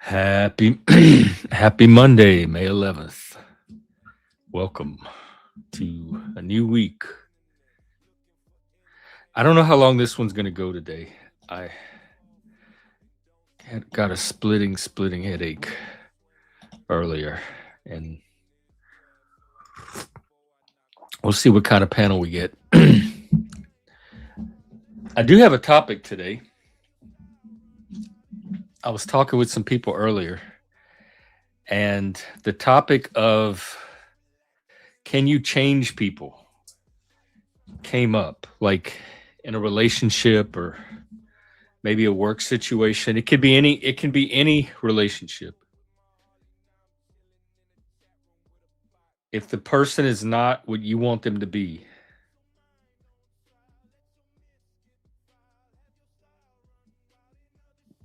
Happy Happy Monday, May 11th. Welcome to a new week. I don't know how long this one's going to go today. I had got a splitting headache earlier, and we'll see what kind of panel we get. I do have a topic today. I was talking with some people earlier, and the topic of can you change people came up, like in a relationship or maybe a work situation. It can be any relationship. If the person is not what you want them to be,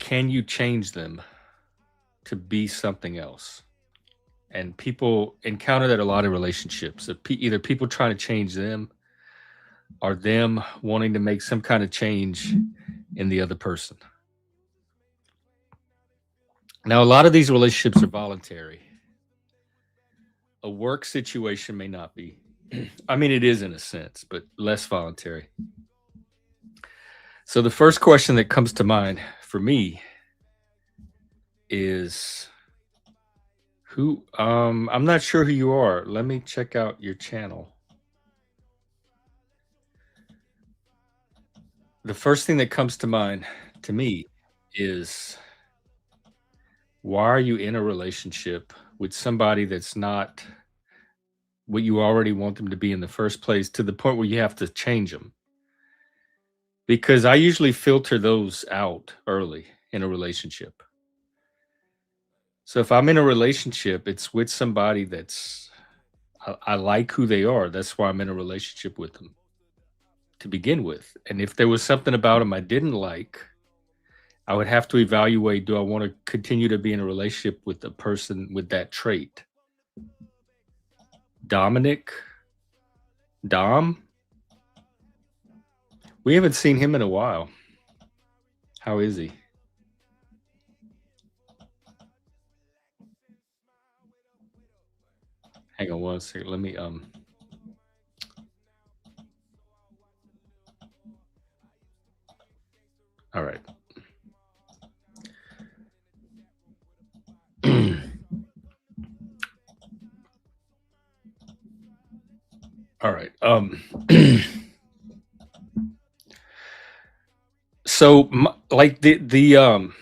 can you change them to be something else? And people encounter that a lot in relationships. Either people trying to change them or them wanting to make some kind of change in the other person. Now, a lot of these relationships are voluntary. A work situation may not be. I mean, it is in a sense, but less voluntary. So the first question that comes to mind for me is who I'm not sure who you are. Let me check out your channel. The first thing that comes to mind to me is, why are you in a relationship with somebody that's not what you already want them to be in the first place, to the point where you have to change them? Because I usually filter those out early in a relationship. So if I'm in a relationship, it's with somebody I like who they are. That's why I'm in a relationship with them to begin with. And if there was something about them I didn't like, I would have to evaluate, do I want to continue to be in a relationship with a person with that trait? Dominic? Dom? We haven't seen him in a while. How is he? Hang on one second. Let me all right. All right. So like the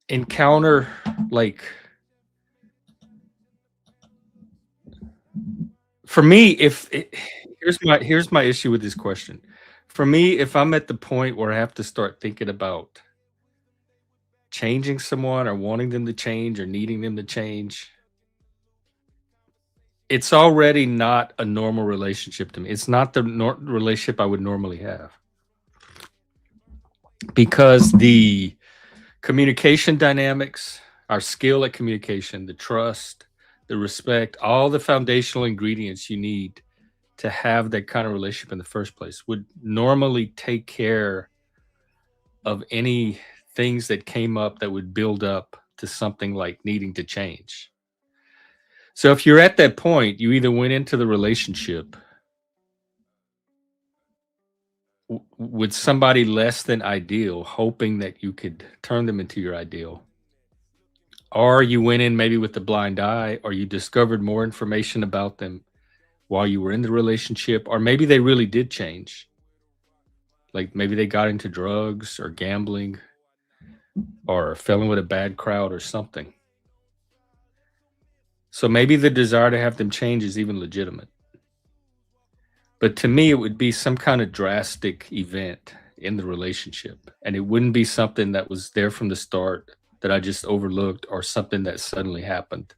encounter, like, for me, here's my issue with this question. For me, if I'm at the point where I have to start thinking about changing someone or wanting them to change or needing them to change, it's already not a normal relationship to me. It's not the relationship I would normally have, because the communication dynamics, our skill at communication, the trust, the respect, all the foundational ingredients you need to have that kind of relationship in the first place would normally take care of any things that came up that would build up to something like needing to change. So if you're at that point, you either went into the relationship with somebody less than ideal, hoping that you could turn them into your ideal, or you went in maybe with the blind eye, or you discovered more information about them while you were in the relationship, or maybe they really did change. Like maybe they got into drugs or gambling or fell in with a bad crowd or something. So maybe the desire to have them change is even legitimate. But to me, it would be some kind of drastic event in the relationship. And it wouldn't be something that was there from the start that I just overlooked, or something that suddenly happened.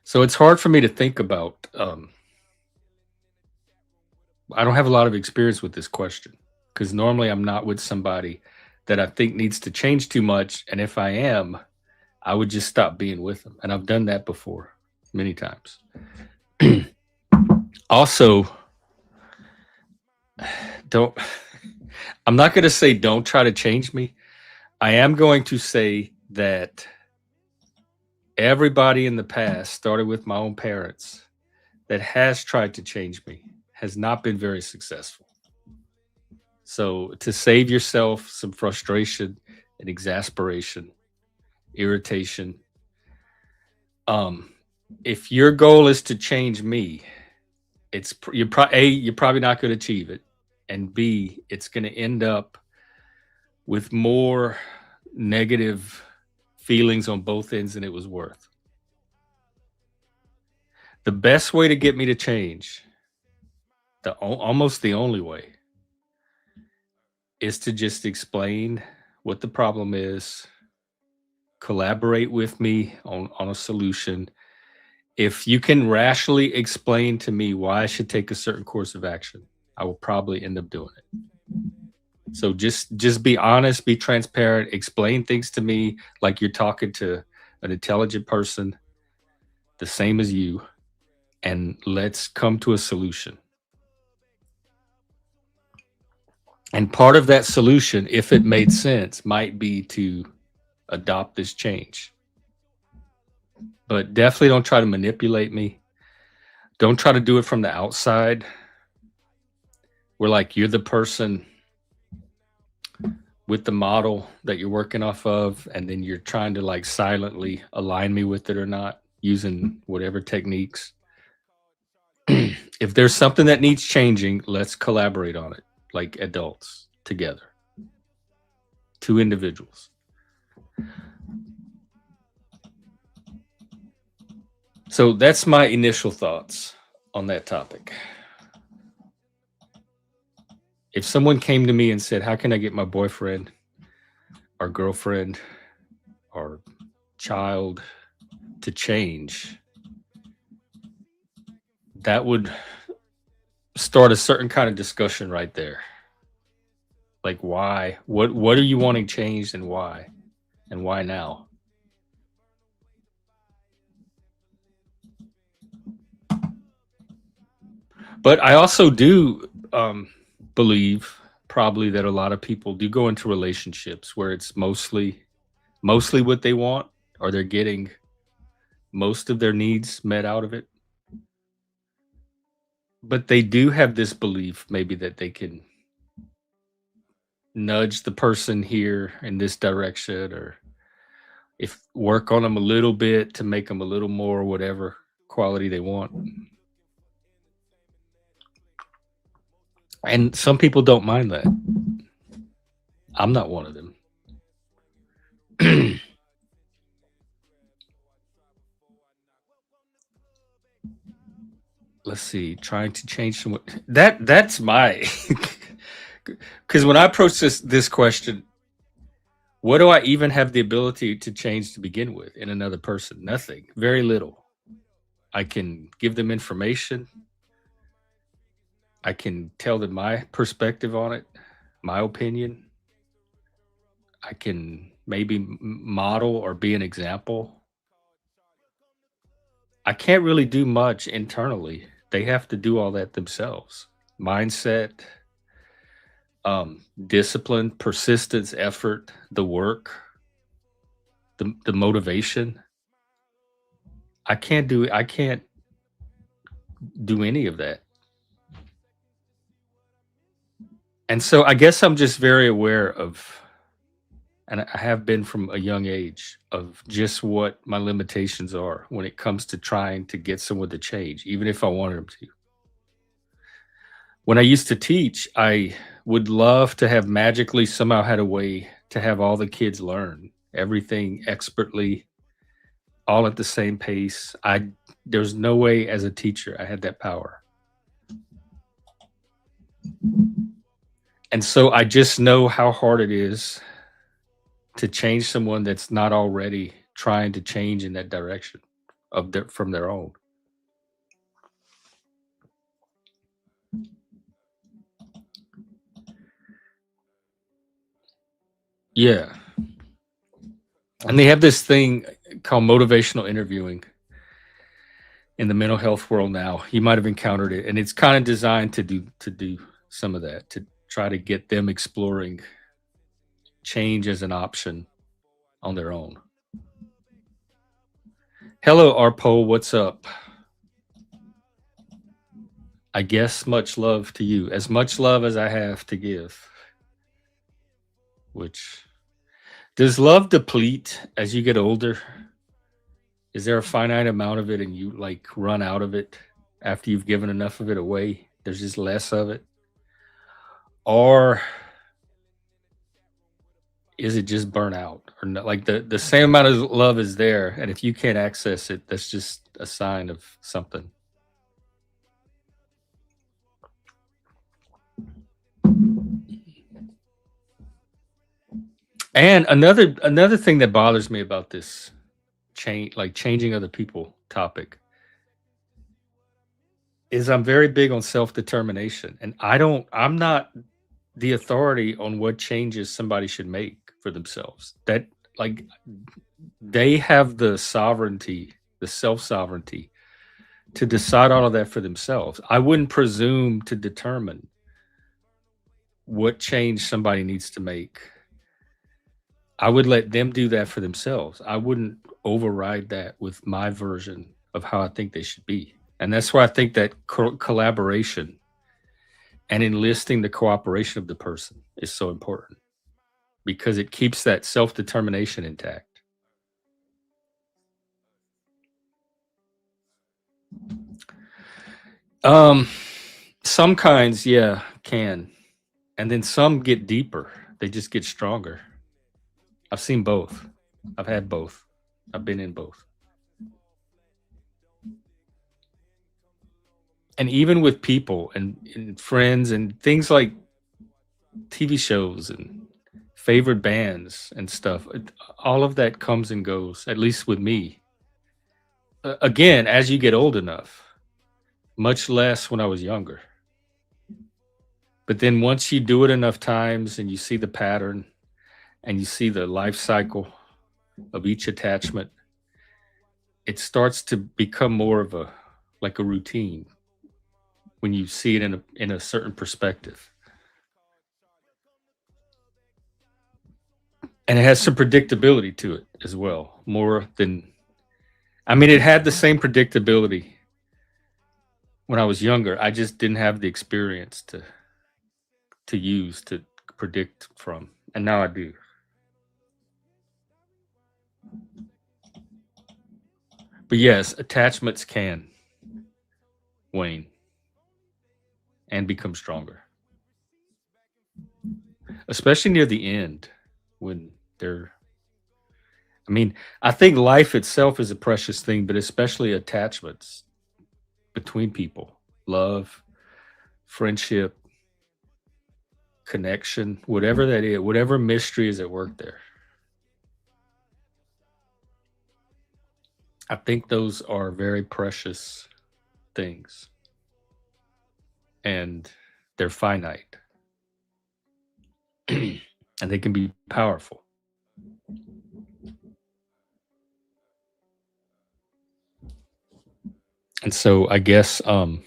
So it's hard for me to think about. I don't have a lot of experience with this question, because normally I'm not with somebody that I think needs to change too much. And if I am, I would just stop being with them. And I've done that before many times. Also, don't I'm not going to say don't try to change me. I am going to say that everybody in the past, started with my own parents, that has tried to change me has not been very successful. So to save yourself some frustration and exasperation, irritation, um, if your goal is to change me, you're probably not going to achieve it, and B, it's going to end up with more negative feelings on both ends than it was worth. The best way to get me to change, almost the only way, is to just explain what the problem is, collaborate with me on a solution. If you can rationally explain to me why I should take a certain course of action, I will probably end up doing it. So just be honest, be transparent, explain things to me like you're talking to an intelligent person, the same as you, and let's come to a solution. And part of that solution, if it made sense, might be to adopt this change. But definitely don't try to manipulate me. Don't try to do it from the outside. Where like you're the person with the model that you're working off of, and then you're trying to like silently align me with it or not using whatever techniques. If there's something that needs changing, let's collaborate on it like adults together. Two individuals. So that's my initial thoughts on that topic. If someone came to me and said, how can I get my boyfriend or girlfriend or child to change, that would start a certain kind of discussion right there. Like why? What are you wanting changed and why? And why now? But I also do believe probably that a lot of people do go into relationships where it's mostly what they want, or they're getting most of their needs met out of it. But they do have this belief maybe that they can nudge the person here in this direction, or if work on them a little bit to make them a little more whatever quality they want. And some people don't mind that. I'm not one of them. Let's see, trying to change someone. That's my because when I approach this question, what do I even have the ability to change to begin with in another person? Nothing. Very little. I can give them information. I can tell them my perspective on it, my opinion. I can maybe model or be an example. I can't really do much internally. They have to do all that themselves. Mindset, discipline, persistence, effort, the work, the motivation. I can't do any of that. And so I guess I'm just very aware of, and I have been from a young age, of just what my limitations are when it comes to trying to get someone to change, even if I wanted them to. When I used to teach, I would love to have magically somehow had a way to have all the kids learn everything expertly, all at the same pace. There's no way as a teacher I had that power. And so I just know how hard it is to change someone that's not already trying to change in that direction from their own. Yeah. And they have this thing called motivational interviewing in the mental health world now. You might have encountered it, and it's kind of designed to do some of that, to try to get them exploring change as an option on their own. Hello, Arpo. What's up? I guess much love to you. As much love as I have to give. Which does love deplete as you get older? Is there a finite amount of it and you like run out of it after you've given enough of it away? There's just less of it? Or is it just burnout? Or not, like the same amount of love is there, and if you can't access it, that's just a sign of something. And another thing that bothers me about this changing other people topic is I'm very big on self-determination, and I'm not the authority on what changes somebody should make for themselves. That like they have the sovereignty, the self-sovereignty to decide all of that for themselves. I wouldn't presume to determine what change somebody needs to make. I would let them do that for themselves. I wouldn't override that with my version of how I think they should be. And that's why I think that collaboration and enlisting the cooperation of the person is so important because it keeps that self-determination intact. Um, some kinds, yeah, can. And then some get deeper. They just get stronger. I've seen both. I've had both. I've been in both. And even with people and friends and things like TV shows and favorite bands and stuff, all of that comes and goes, at least with me. Again, as you get old enough, much less when I was younger. But then once you do it enough times and you see the pattern and you see the life cycle of each attachment, it starts to become more of a like a routine when you see it in a certain perspective. And it has some predictability to it as well, more than I mean, it had the same predictability when I was younger. I just didn't have the experience to use to predict from, and now I do. But yes, attachments can wane and become stronger, especially near the end when they're. I mean, I think life itself is a precious thing, but especially attachments between people, love, friendship, connection, whatever that is, whatever mystery is at work there. I think those are very precious things and they're finite and they can be powerful. And so I guess I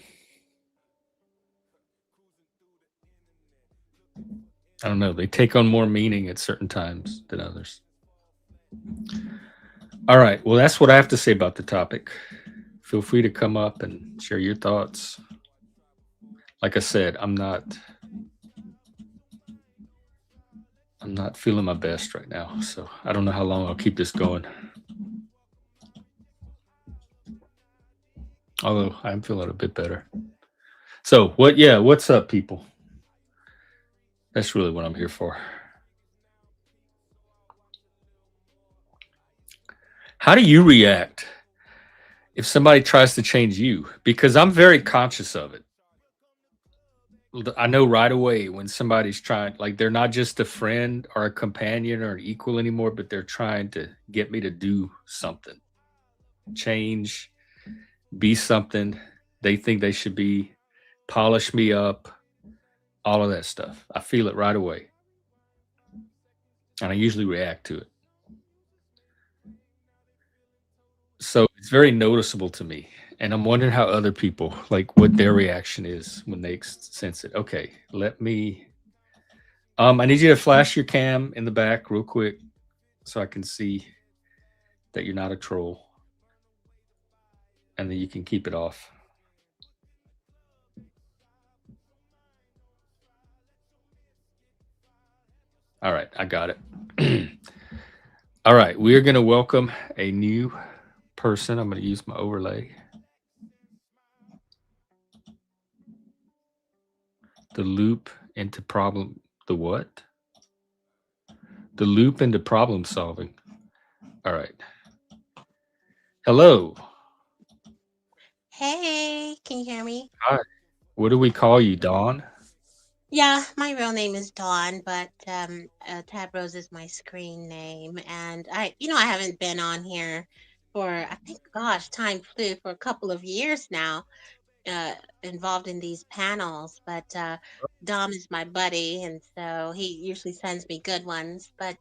don't know, they take on more meaning at certain times than others. All right, well that's what I have to say about the topic. Feel free to come up and share your thoughts. Like I said, I'm not feeling my best right now, so I don't know how long I'll keep this going. Although I'm feeling a bit better. So what's up, people? That's really what I'm here for. How do you react if somebody tries to change you? Because I'm very conscious of it. I know right away when somebody's trying, like they're not just a friend or a companion or an equal anymore, but they're trying to get me to do something, change, be something they think they should be, polish me up, all of that stuff. I feel it right away. And I usually react to it. So it's very noticeable to me. And I'm wondering how other people, like what their reaction is when they sense it. Okay, let me I need you to flash your cam in the back real quick so I can see that you're not a troll, and then you can keep it off. All right, I got it. All right, we are going to welcome a new person. I'm going to use my overlay. The loop into problem. The what? The loop into problem solving. All right. Hello. Hey, can you hear me? Hi. What do we call you, Dawn? Yeah, my real name is Dawn, but Tab Rose is my screen name, and I haven't been on here for I think, gosh, time flew for a couple of years now, uh, involved in these panels. But Dom is my buddy, and so he usually sends me good ones. But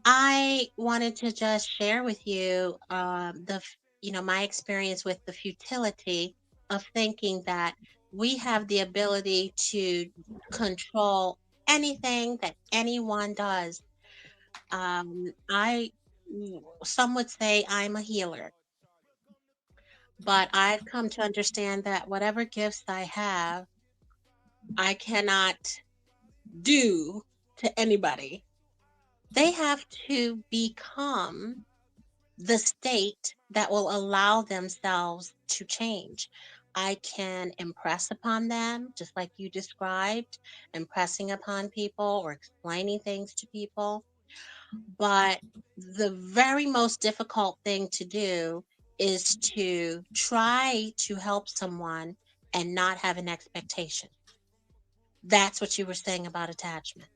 I wanted to just share with you my experience with the futility of thinking that we have the ability to control anything that anyone does. I Some would say I'm a healer, but I've come to understand that whatever gifts I have, I cannot do to anybody. They have to become the state that will allow themselves to change. I can impress upon them, just like you described, impressing upon people or explaining things to people. But the very most difficult thing to do is to try to help someone and not have an expectation. That's what you were saying about attachment.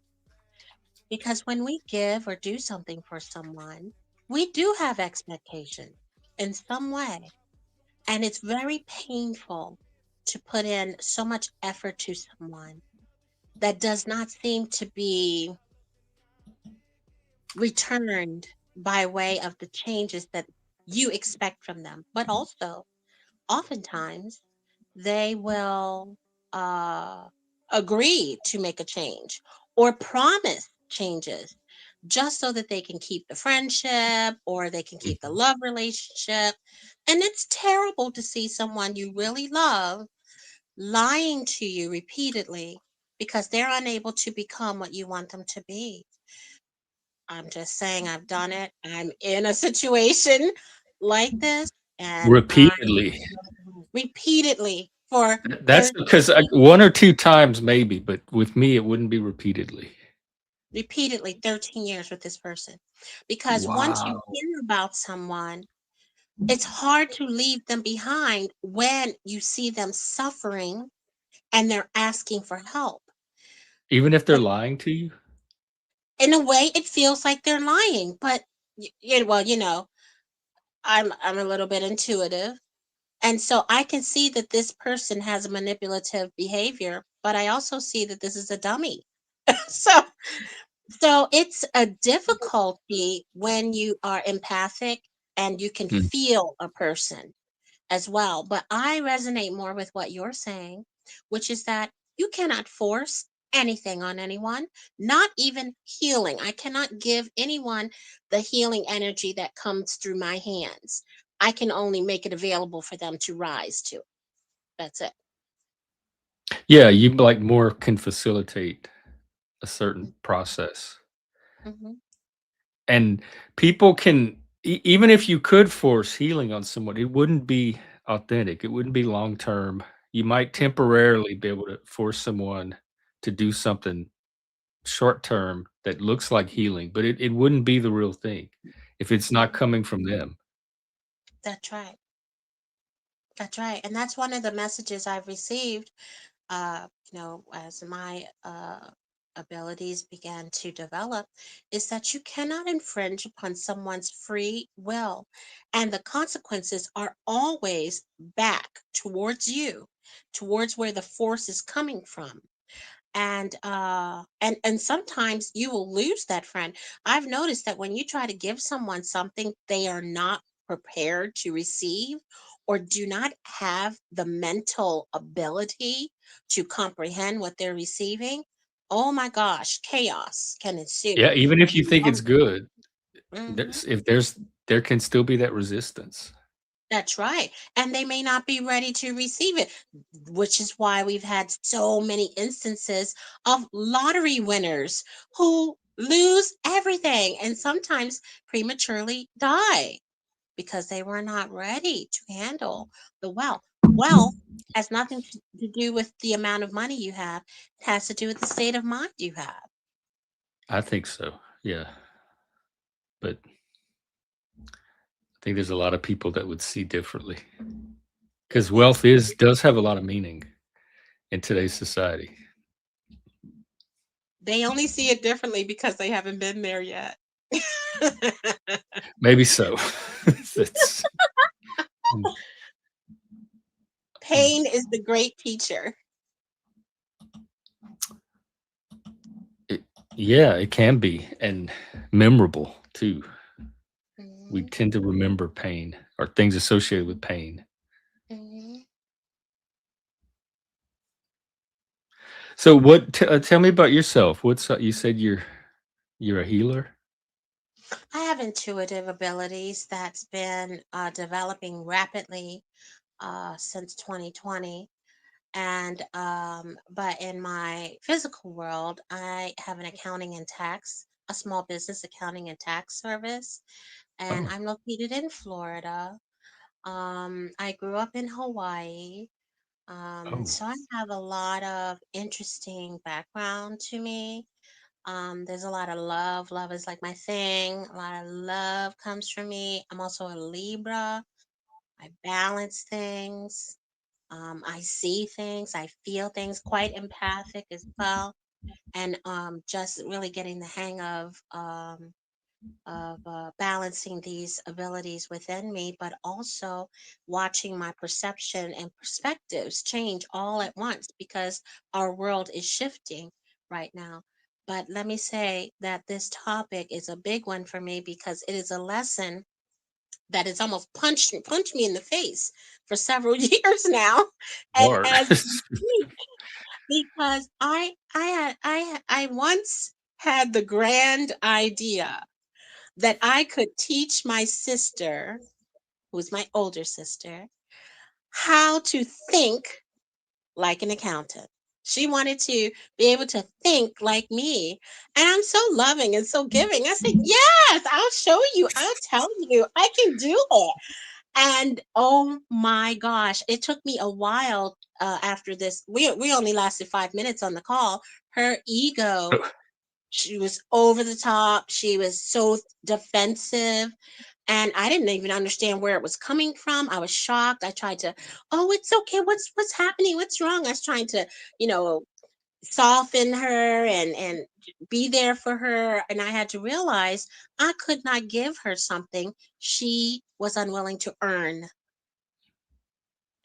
Because when we give or do something for someone, we do have expectations in some way. And it's very painful to put in so much effort to someone that does not seem to be returned by way of the changes that you expect from them. But also, oftentimes, they will uh, agree to make a change or promise changes just so that they can keep the friendship or they can keep the Mhm. love relationship. And it's terrible to see someone you really love lying to you repeatedly because they're unable to become what you want them to be. I'm just saying, I've done it. I'm in a situation like this, and I Repeatedly. repeatedly for That's 13 because one or two times maybe, but with me it wouldn't be repeatedly. repeatedly 13 years with this person. Because once you Wow. hear about someone, it's hard to leave them behind when you see them suffering and they're asking for help. Even if they're But lying to you? in a way, it feels like they're lying. But well, I'm a little bit intuitive, and so I can see that this person has a manipulative behavior, but I also see that this is a dummy. so So it's a difficulty when you are empathic and you can Mm. feel a person as well. But I resonate more with what you're saying, which is that you cannot force anything on anyone, not even healing. I cannot give anyone the healing energy that comes through my hands. I can only make it available for them to rise to. That's it. Yeah, you like more can facilitate a certain process. Mm-hmm. And people can even if you could force healing on someone, it wouldn't be authentic. It wouldn't be long term. You might temporarily be able to force someone to do something short term that looks like healing, but it wouldn't be the real thing if it's not coming from them. That's right. That's right. And that's one of the messages I've received as my abilities began to develop, is that you cannot infringe upon someone's free will. And the consequences are always back towards you, towards where the force is coming from. And sometimes you will lose that friend. I've noticed that when you try to give someone something they are not prepared to receive or do not have the mental ability to comprehend what they're receiving, oh my gosh, chaos can ensue. Yeah, even if you think Oh, it's good, mhm. there's if there's there can still be that resistance. That's right. And they may not be ready to receive it, which is why we've had so many instances of lottery winners who lose everything and sometimes prematurely die because they were not ready to handle the wealth. Wealth has nothing to do with the amount of money you have, it has to do with the state of mind you have. I think so, yeah, but I think there's a lot of people that would see differently because Yes, wealth is does have a lot of meaning in today's society. they only see it differently because they haven't been there yet. Maybe so. It's mm, mm. Pain is the great teacher. It yeah, it can be, and memorable too. We Mhm, tend to remember pain or things associated with pain. mhm. So what tell me about yourself. What's you said you're a healer? I have intuitive abilities that's been developing rapidly since 2020. And but in my physical world, I have an accounting and tax, a small business accounting and tax service, and Oh, I'm located in Florida. I grew up in Hawaii. oh, So I have a lot of interesting background to me. There's a lot of love. Love is like my thing. A lot of love comes from me. I'm also a Libra. I balance things. I see things. I feel things. Quite empathic as well. And just really getting the hang of balancing these abilities within me, but also watching my perception and perspectives change all at once because our world is shifting right now. But let me say that this topic is a big one for me because it is a lesson that has almost punched me in the face for several years now, and Lord. as because I once had the grand idea that I could teach my sister, who's my older sister, how to think like an accountant. She wanted to be able to think like me. And I'm so loving and so giving. I said, yes, I'll show you. I'll tell you. I can do it. And oh my gosh, it took me a while after this. We only lasted 5 minutes on the call. Her ego, she was over the top. She was so defensive and I didn't even understand where it was coming from. I was shocked. I tried to, oh, it's okay. What's happening? What's wrong? I was trying to, you know, soften her and be there for her. And I had to realize I could not give her something she was unwilling to earn.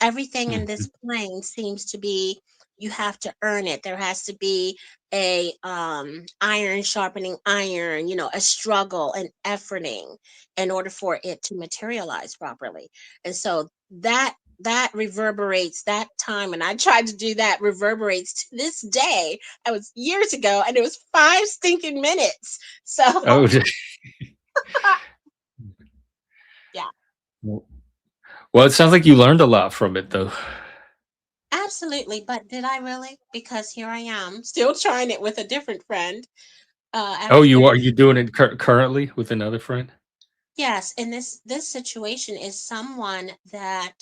Everything in this Mhm. plane seems to be you have to earn it. There has to be a iron sharpening iron, a struggle and efforting in order for it to materialize properly. And so that reverberates that time and I tried to do that reverberates to this day. I was years ago and it was 5 stinking minutes. So Oh, yeah. well, it sounds like you learned a lot from it, though. Absolutely, but did I really? Because here I am, still trying it with a different friend. Oh, After you are 30. you doing it currently with another friend? Yes, and this situation is someone that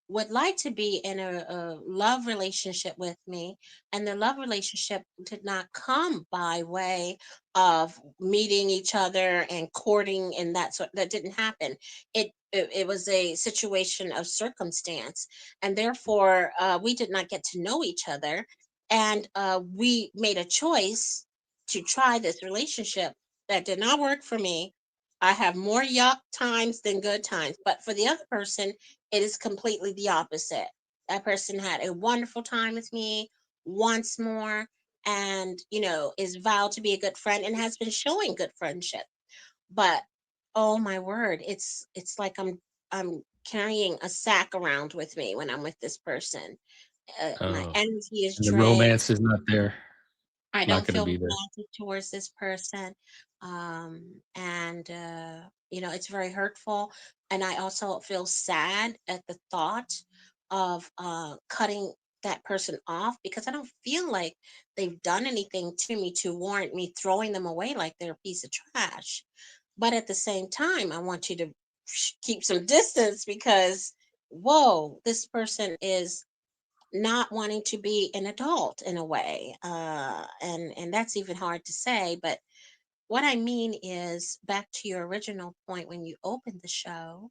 would like to be in a love relationship with me, and the love relationship did not come by way of meeting each other and courting, and that didn't happen. It was a situation of circumstance, and therefore we did not get to know each other, and we made a choice to try this relationship that did not work for me. I have more yuck times than good times. But for the other person, it is completely the opposite. That person had a wonderful time with me once more and, is vowed to be a good friend and has been showing good friendship. But oh my word, it's like I'm carrying a sack around with me when I'm with this person. My Oh, energy is and the drained. romance is not there. I not don't gonna feel be there. romantic towards this person. And it's very hurtful. And I also feel sad at the thought of cutting that person off because I don't feel like they've done anything to me to warrant me throwing them away like they're a piece of trash. But at the same time, I want you to keep some distance because, whoa, this person is not wanting to be an adult in a way, and that's even hard to say. But what I mean is back to your original point when you opened the show,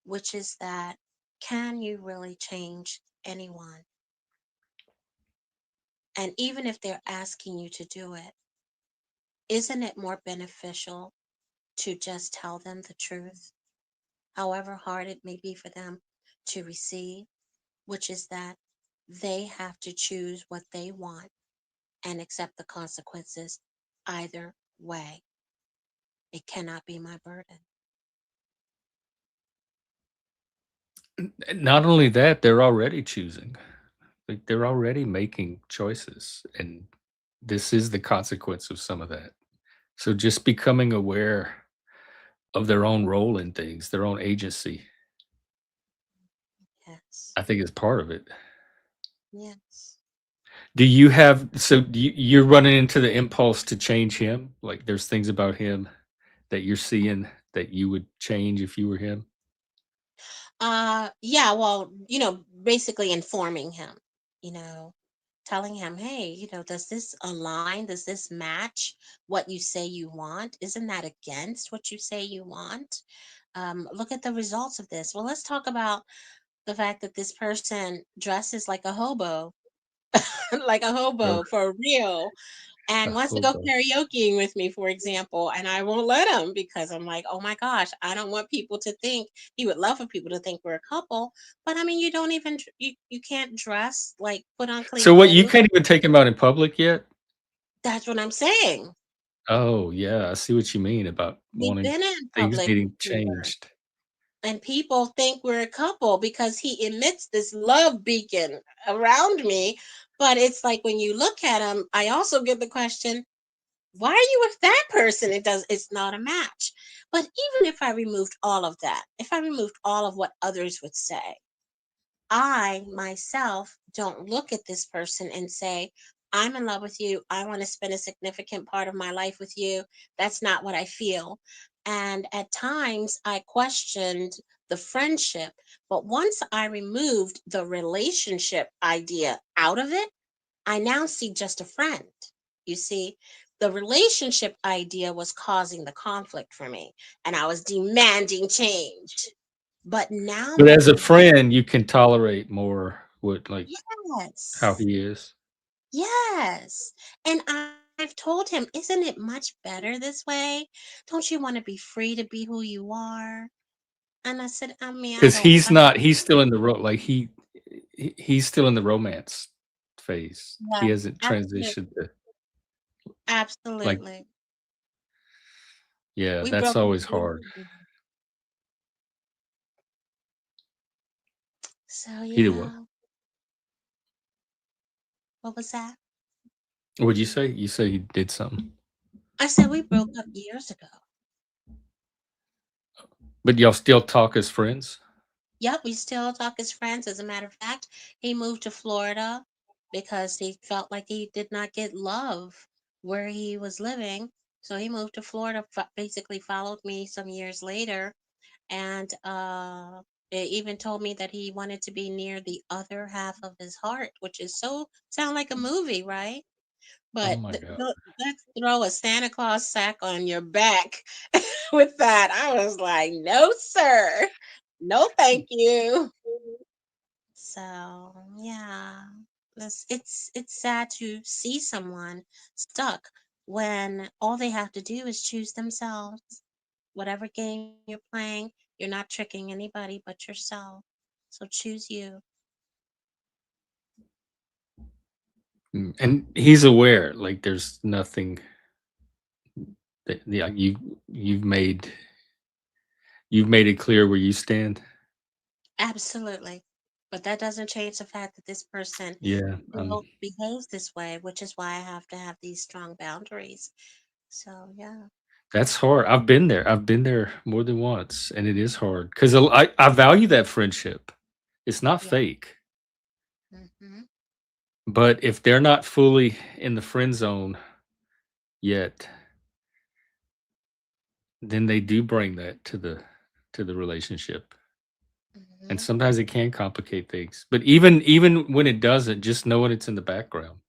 which is that, can you really change anyone? And even if they're asking you to do it, isn't it more beneficial to just tell them the truth, however hard it may be for them to receive, which is that they have to choose what they want and accept the consequences either way. It cannot be my burden. And not only that, they're already choosing. Like, they're already making choices, and this is the consequence of some of that. So just becoming aware of their own role in things, their own agency, Yes. I think is part of it. Yes. Do you have so you're running into the impulse to change him? Like, there's things about him that you're seeing that you would change if you were him? Yeah, well, basically informing him, you know, telling him, hey, does this align? Does this match what you say you want? Isn't that against what you say you want? Look at the results of this. Well, let's talk about the fact that this person dresses like a hobo, like a Ugh, hobo for real, a and wants to go hobo. karaokeing with me, for example, and I won't let him because I'm like, oh my gosh, I don't want people to think. He would love for people to think we're a couple, but I mean, you don't even you can't dress like put on clean So what, you clothes. can't even take him out in public yet? That's what I'm saying. Oh, yeah, I see what you mean about We've wanting been in things public needing before, changed. and people think we're a couple because he emits this love beacon around me. But it's like when you look at him, I also get the question, why are you with that person? It's not a match. But even if I removed all of that, if I removed all of what others would say, I myself don't look at this person and say, I'm in love with you, I want to spend a significant part of my life with you. That's not what I feel. And at times I questioned the friendship, but once I removed the relationship idea out of it, I now see just a friend. You see, the relationship idea was causing the conflict for me, and I was demanding change. But now But that as a friend, you can tolerate more what, like, how yes, he is. yes. And I've told him, isn't it much better this way? Don't you want to be free to be who you are? And I said, I mean, I 'Cause don't, he's I, not he's still in the like, he's still in the romance phase. yeah, He hasn't absolutely, transitioned to, like, absolutely. yeah, We that's broke up always years hard. ago. So He did what? yeah, what was that? What'd you say? You said he did something? I said we broke up years ago. But y'all still talk as friends? Yep, we still talk as friends. As a matter of fact, he moved to Florida because he felt like he did not get love where he was living. So he moved to Florida, basically followed me some years later, and it even told me that he wanted to be near the other half of his heart, which is so sound like a movie, right? Oh But my god. let's throw a Santa Claus sack on your back with that. I was like, no, sir. No, thank you. So yeah, it's sad to see someone stuck when all they have to do is choose themselves. Whatever game you're playing, you're not tricking anybody but yourself. So choose you. And he's aware, like, there's nothing that, yeah, you've made it clear where you stand? Absolutely. But that doesn't change the fact that this person Yeah, still behaves this way, which is why I have to have these strong boundaries. So, yeah, that's hard. I've been there. I've been there more than once, and it is hard 'cause I value that friendship. It's not yeah. fake, Hmm. but if they're not fully in the friend zone yet, then they do bring that to the relationship, and Hmm. sometimes it can complicate things. But even when it doesn't, just knowing it's in the background.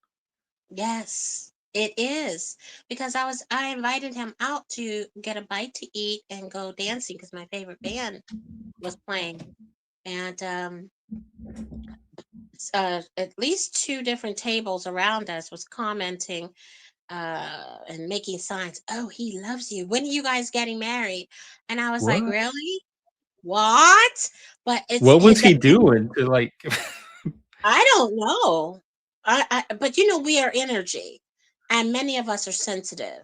Yes, it is. Because I invited him out to get a bite to eat and go dancing because my favorite band was playing. And at least two different tables around us was commenting and making signs. Oh, he loves you. When are you guys getting married? And I was like, What? really? What? But What was he doing to, like I don't know. But we are energy, and many of us are sensitive.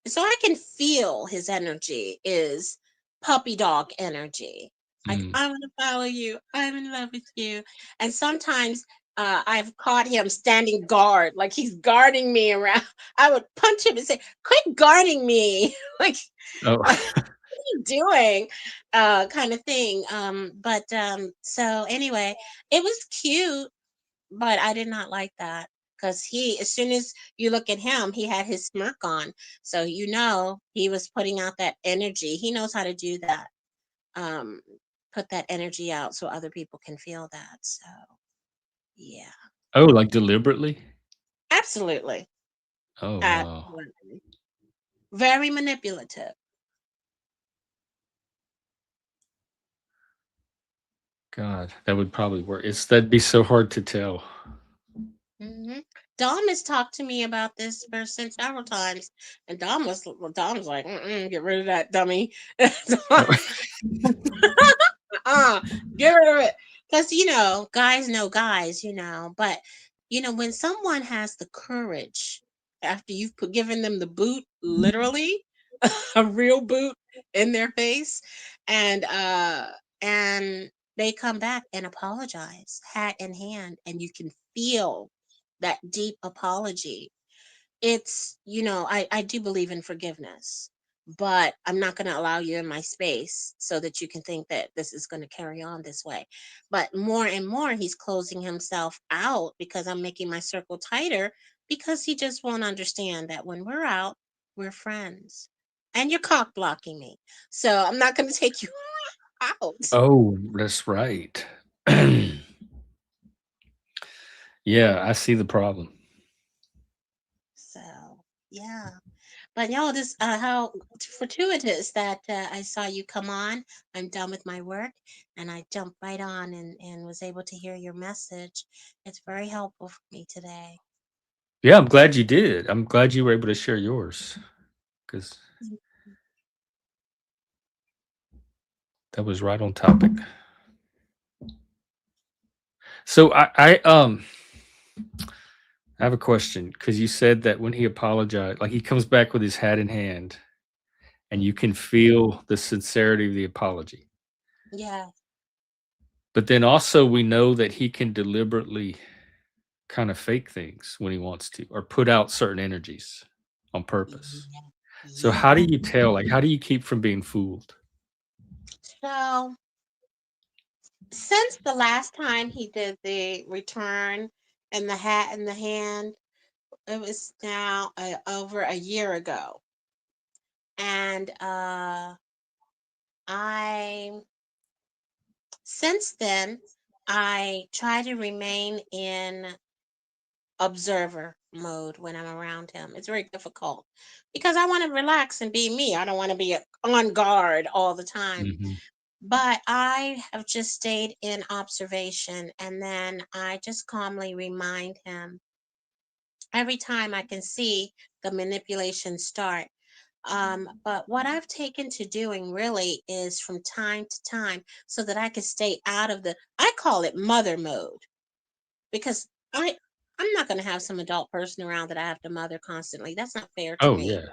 So I can feel his energy is puppy dog energy. Like, Mm. I want to follow you. I'm in love with you. And sometimes I've caught him standing guard, like he's guarding me around. I would punch him and say, "Quit guarding me!" like, Oh. like doing kind of thing. But so anyway, it was cute, but I did not like that because as soon as you look at him, he had his smirk on. So, he was putting out that energy. He knows how to do that. Um, put that energy out so other people can feel that. So, yeah, Oh, like, deliberately? absolutely. Oh, wow. Absolutely. Very manipulative. God, that would probably work. That'd be so hard to tell. Hmm. Dom has talked to me about this person several times, and Dom was like, mm-mm, "Get rid of that dummy." Oh. uh get rid of it. Because guys know guys, but when someone has the courage after given them the boot, literally a real boot in their face, and they come back and apologize hat in hand, and you can feel that deep apology. I do believe in forgiveness, but I'm not going to allow you in my space so that you can think that this is going to carry on this way. But more and more, he's closing himself out because I'm making my circle tighter because he just won't understand that when we're out, we're friends. And you're cock blocking me. So I'm not going to take you out. Oh, that's right. Yeah, I see the problem. So, yeah. But no, this how fortuitous that I saw you come on. I'm done with my work, and I jumped right on and was able to hear your message. It's very helpful for me today. Yeah, I'm glad you did. I'm glad you were able to share yours because Mm. that was right on topic. So I have a question because you said that when he apologized, like he comes back with his hat in hand, and you can feel the sincerity of the apology. Yeah, But then also we know that he can deliberately kind of fake things when he wants to, or put out certain energies on purpose. yeah, So how do yeah. you tell? Like, how do you keep from being fooled? So since the last time he did the return and the hat in the hand, it was now over a year ago, and I since then, I try to remain in observer mode when I'm around him. It's very difficult because I want to relax and be me. I don't want to be on guard all the time. Mhm. But I have just stayed in observation, and then I just calmly remind him every time I can see the manipulation start. But what I've taken to doing really is from time to time so that I can stay out of I call it mother mode because I'm not going to have some adult person around that I have to mother constantly. That's not fair to Oh, me. yeah.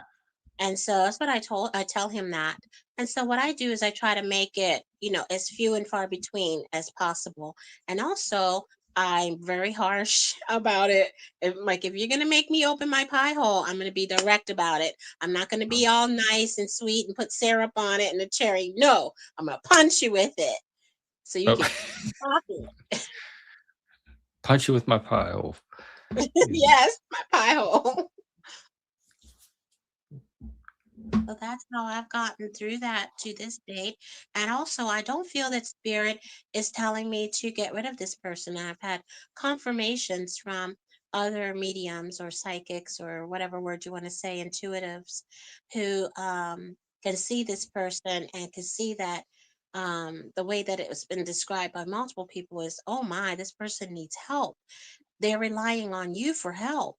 And so that's what I tell him that. And so what I do is I try to make it, as few and far between as possible. And also I'm very harsh about it. Like, if you're gonna make me open my pie hole, I'm gonna be direct about it. I'm not gonna be all nice and sweet and put syrup on it and a cherry. No, I'm gonna punch you with it so you Oh, can stop it. punch you with my pile. Yeah. Yes, my pie hole. So that's how I've gotten through that to this date. And also, I don't feel that spirit is telling me to get rid of this person. I've had confirmations from other mediums or psychics or whatever word you want to say, intuitives, who can see this person and can see that the way that it has been described by multiple people is, oh my, this person needs help. They're relying on you for help.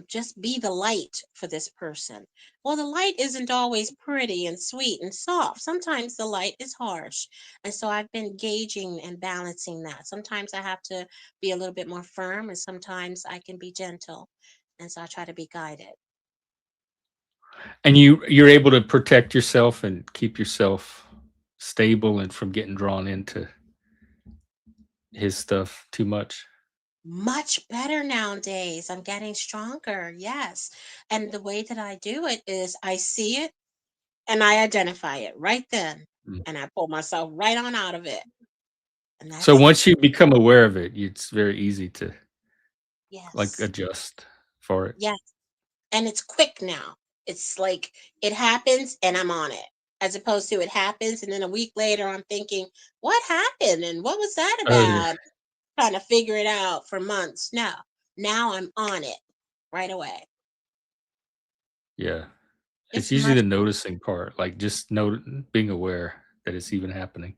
Just be the light for this person. Well, the light isn't always pretty and sweet and soft. Sometimes the light is harsh. And so I've been gauging and balancing that. Sometimes I have to be a little bit more firm, and sometimes I can be gentle. And so I try to be guided. And you're able to protect yourself and keep yourself stable and from getting drawn into his stuff too much. Much better nowadays. I'm getting stronger. Yes. And the way that I do it is I see it and I identify it right then. Mm. And I pull myself right on out of it. And So that's it. once you become aware of it, it's very easy to like Yes. adjust for it. Yes. And it's quick now. It's like it happens and I'm on it. As opposed to it happens and then a week later I'm thinking, what happened and what was that Oh yeah, about? Trying to figure it out for months. No. Now I'm on it right away. yeah. It's It's usually much the noticing part, like just being aware that it's even happening.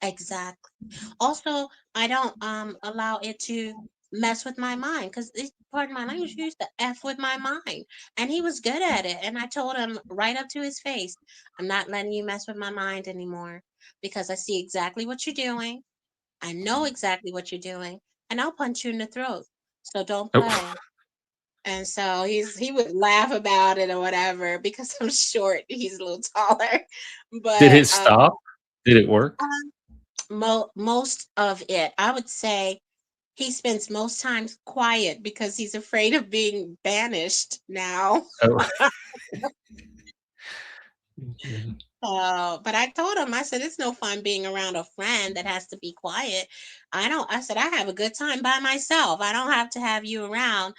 exactly. Also, I don't allow it to mess with my mind because pardon my language, he used to F with my mind. And he was good at it. And I told him right up to his face, I'm not letting you mess with my mind anymore because I see exactly what you're doing. I know exactly what you're doing, and I'll punch you in the throat. So don't Oh, play. And so he would laugh about it or whatever because I'm short. He's a little taller. did But it stop? Did it work? um, most of it, I would say he spends most times quiet because he's afraid of being banished now. Oh, yeah. But I told him, I said, it's no fun being around a friend that has to be quiet. I said, I have a good time by myself. I don't have to have you around.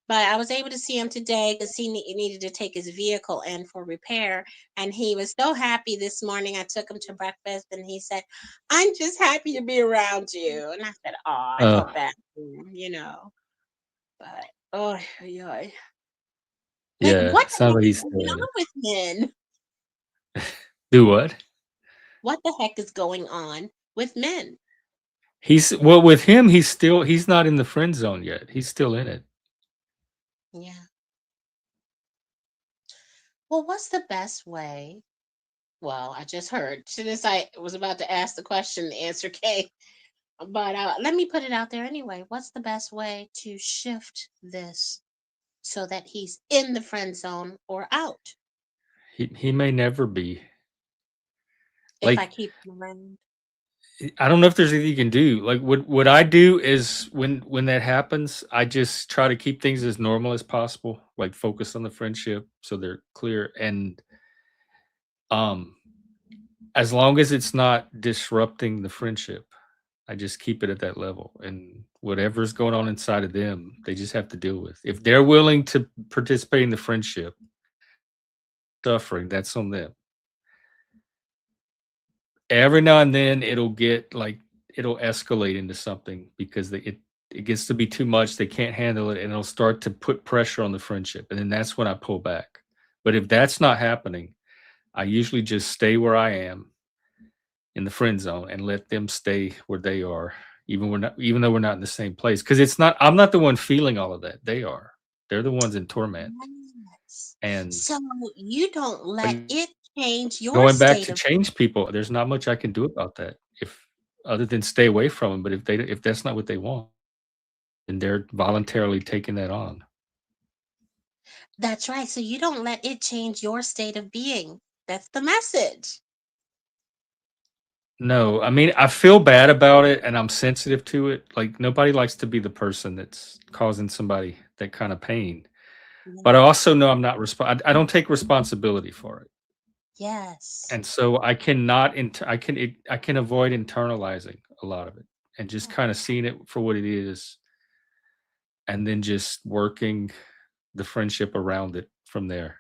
But I was able to see him today because he needed to take his vehicle in for repair. And he was so happy this morning. I took him to breakfast and he said, I'm just happy to be around you. And I said, oh, I Oh, felt bad for him. But, oh, yeah. Like, yeah. what the Sounds heck like is he's going still in on it. with men? Do what? What the heck is going on with men? He's well with him. He's not in the friend zone yet. He's still in it. Yeah. Well, what's the best way? Well, I just heard. Soon as I was about to ask the question, the answer came. But let me put it out there anyway. What's the best way to shift this so that he's in the friend zone or out He may never be. if I Like keep him around? I don't know if there's anything you can do. Like what I do is when that happens, I just try to keep things as normal as possible. Like focus on the friendship so they're clear and um as long as it's not disrupting the friendship, I just keep it at that level. And whatever's going on inside of them, they just have to deal with. If they're willing to participate in the friendship, suffering, that's on them. Every now and then it'll escalate into something because it gets to be too much. They can't handle it, and it'll start to put pressure on the friendship. And then that's when I pull back. But if that's not happening, I usually just stay where I am in the friend zone and let them stay where they are, even though we're not in the same place. Because it's not I'm not the one feeling all of that. They are. They're the ones in torment. Yes. And So you don't let like it change your going back state to of change people, there's not much I can do about that if other than stay away from them. But if that's not what they want, then they're voluntarily taking that on. That's right. So you don't let it change your state of being. That's the message. No, I mean, I feel bad about it and I'm sensitive to it. Like, nobody likes to be the person that's causing somebody that kind of pain. But I Yeah. also know I'm not I don't take responsibility for it. Yes. And so I cannot I can avoid internalizing a lot of it and just kind of seeing it for what it is and then just working the friendship around it from there.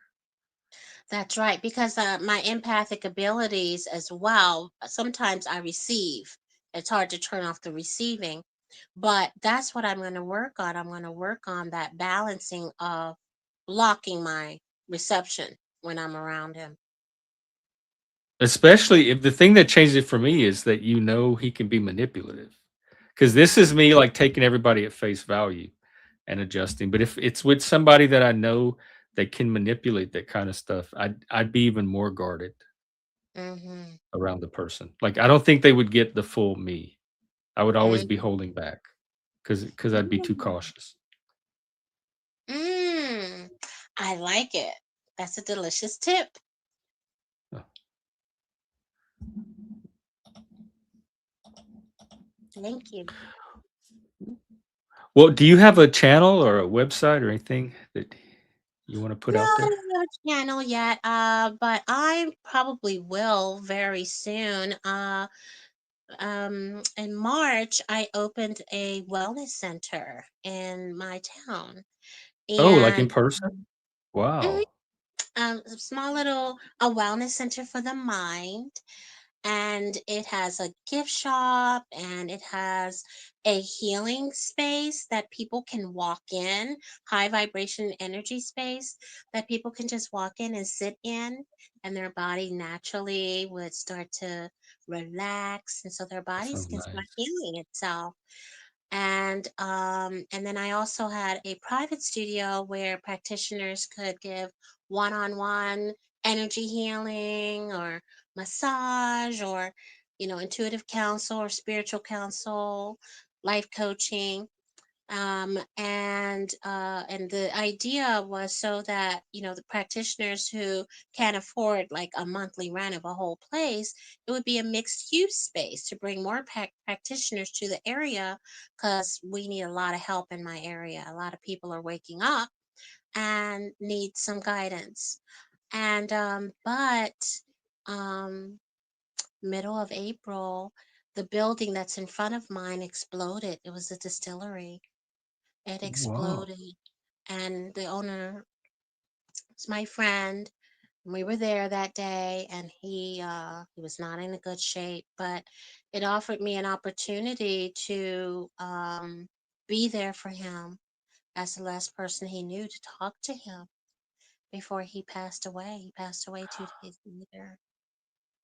That's right, because my empathic abilities as well, sometimes I receive. It's hard to turn off the receiving, but that's what I'm going to work on. I'm going to work on that balancing of blocking my reception when I'm around him. Especially if the thing that changed it for me is that you know he can be manipulative. Because this is me like taking everybody at face value and adjusting. But if it's with somebody that I know that can manipulate that kind of stuff, I'd be even more guarded Hmm. around the person. Like I don't think they would get the full me. I would always be Hmm. holding back because I'd be too cautious. Mm, I like it. That's a delicious tip. Uh, Thank you. Well, do you have a channel or a website or anything that you want to put No, out I there? don't have a channel yet, but I probably will very soon. In March, I opened a wellness center in my town, Oh, like in and person? mhm, Wow. a small little a wellness center for the mind, and it has a gift shop and it has a healing space that people can walk in, high vibration energy space that people can just walk in and sit in, and their body naturally would start to relax, and so their That bodies sounds can start nice. healing itself. And then I also had a private studio where practitioners could give one-on-one energy healing or massage or intuitive counsel or spiritual counsel, life coaching. And the idea was so that the practitioners who can't afford like a monthly rent of a whole place, it would be a mixed use space to bring more practitioners to the area, because we need a lot of help in my area. A lot of people are waking up and need some guidance. And um but um middle of April, the building that's in front of mine exploded. It was a distillery. It Wow. exploded, and the owner was my friend. We were there that day, and he was not in a good shape, but it offered me an opportunity to be there for him as the last person he knew, to talk to him before he passed away. He passed away 2 days later.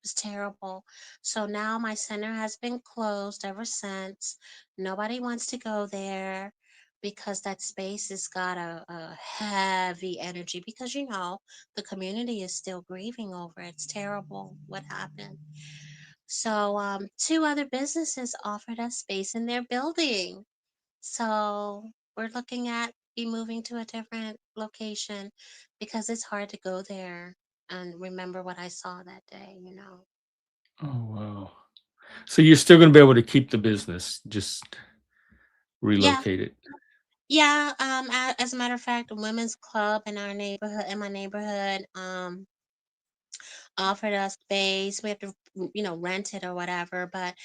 Was terrible. So now my center has been closed ever since. Nobody wants to go there because that space has got a heavy energy, because the community is still grieving over it. It's terrible what happened. So two other businesses offered us space in their building. So we're looking at be moving to a different location because it's hard to go there and remember what I saw that day. Oh, wow. So you're still gonna be able to keep the business, just Yeah, relocate it. yeah. As a matter of fact, a women's club in my neighborhood, offered us space. We have to, rent it or whatever. But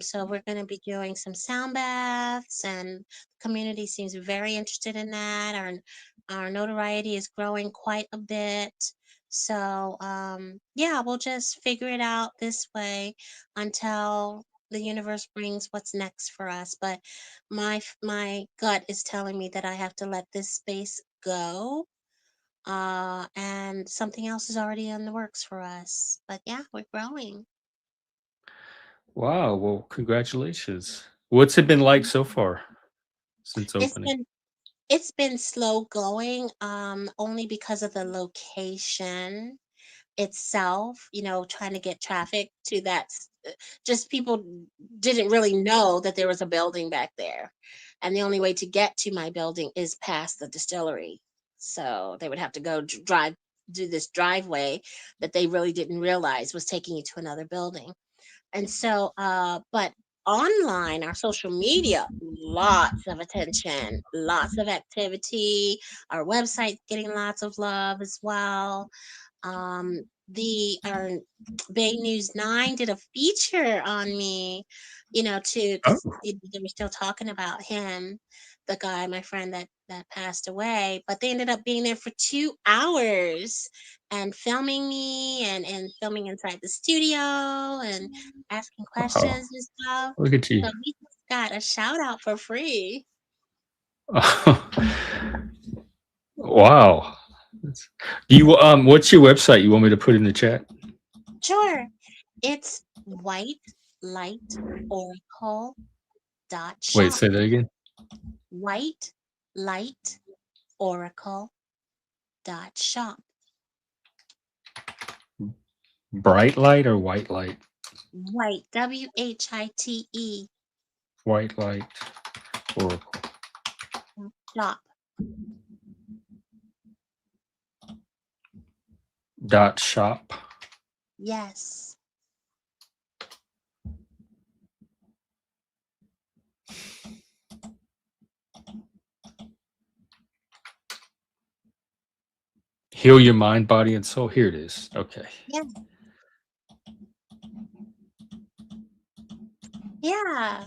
so we're going to be doing some sound baths, and the community seems very interested in that. Our notoriety is growing quite a bit. So yeah, we'll just figure it out this way until the universe brings what's next for us. But my gut is telling me that I have to let this space go, and something else is already in the works for us. But yeah, we're growing. Wow, well, congratulations. What's it been like Mhm. so far since It's opening? been it's been slow going, only because of the location itself, trying to get traffic to just people didn't really know that there was a building back there. And the only way to get to my building is past the distillery. So they would have to go drive, do this driveway that they really didn't realize was taking you to another building. And so, but online, our social media, lots of attention, lots of activity. Our website's getting lots of love as well. The Bay News 9 did a feature on me, Oh, because they were still talking about him, the guy, my friend that passed away, but they ended up being there for 2 hours and filming me and filming inside the studio and asking wow. questions and stuff. Look at you. So we just got a shout out for free. Wow. That's what's your website you want me to put in the chat? Sure. It's white light oracle dot Wait, shop. say that again? White light oracle dot shop. Bright light or white light? White, WHITE White light oracle shop. dot shop. Yes. Heal your mind, body, and soul. Here it is. Okay. Yeah. Yeah.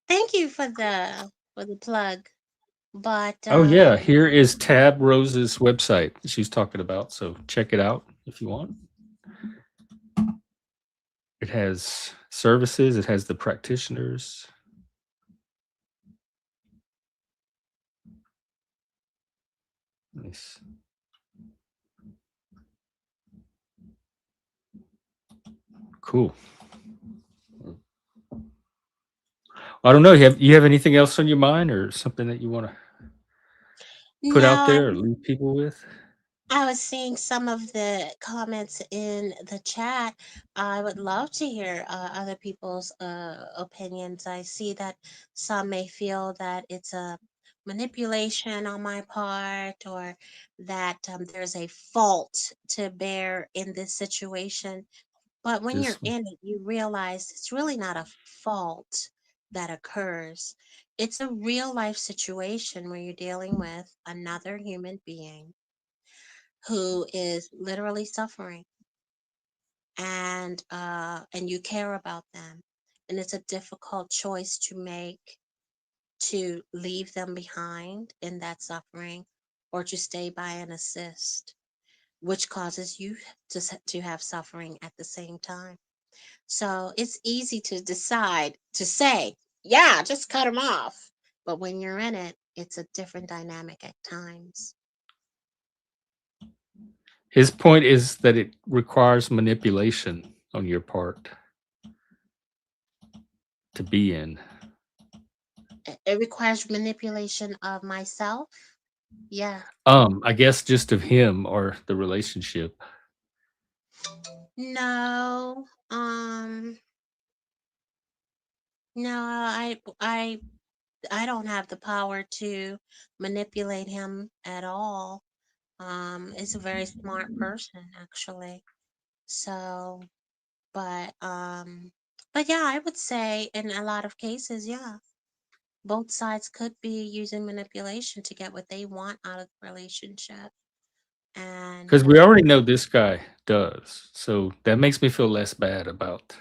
Thank you for the plug. But Oh yeah, here is Tab Rose's website that she's talking about. So check it out if you want. It has services, it has the practitioners. Nice. Cool. I don't know. You have anything else on your mind or something that you want to put no, out there or leave people with? I was seeing some of the comments in the chat. I would love to hear other people's opinions. I see that some may feel that it's a manipulation on my part, or that there's a fault to bear in this situation. But when you're This one. in it, you realize it's really not a fault that occurs. It's a real life situation where you're dealing with another human being who is literally suffering, and you care about them, and it's a difficult choice to make, to leave them behind in that suffering or to stay by and assist, which causes you to have suffering at the same time. So it's easy to decide to say, yeah, just cut them off, but when you're in it, it's a different dynamic at times. His point is that it requires manipulation on your part to be in. It requires manipulation of myself. Yeah. I guess just of him or the relationship. No. No, I don't have the power to manipulate him at all. He's a very smart person actually. So, but yeah, I would say in a lot of cases, yeah, both sides could be using manipulation to get what they want out of the relationship. And Because we already know this guy does. So that makes me feel less bad about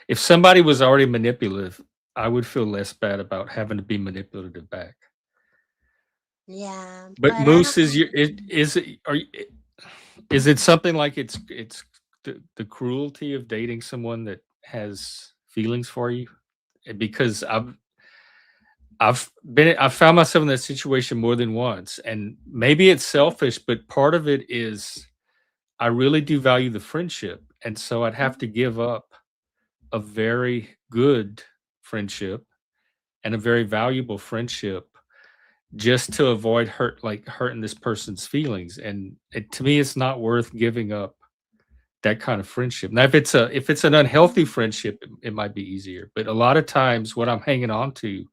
if somebody was already manipulative, I would feel less bad about having to be manipulative back. yeah, But but I don't Moose, is it something like it's the cruelty of dating someone that has feelings for you? Because I've found myself in that situation more than once, and maybe it's selfish, but part of it is I really do value the friendship, and so I'd have to give up a very good friendship and a very valuable friendship just to avoid hurting this person's feelings, and to me, it's not worth giving up that kind of friendship. Now, if it's an unhealthy friendship, it might be easier, but a lot of times what I'm hanging on to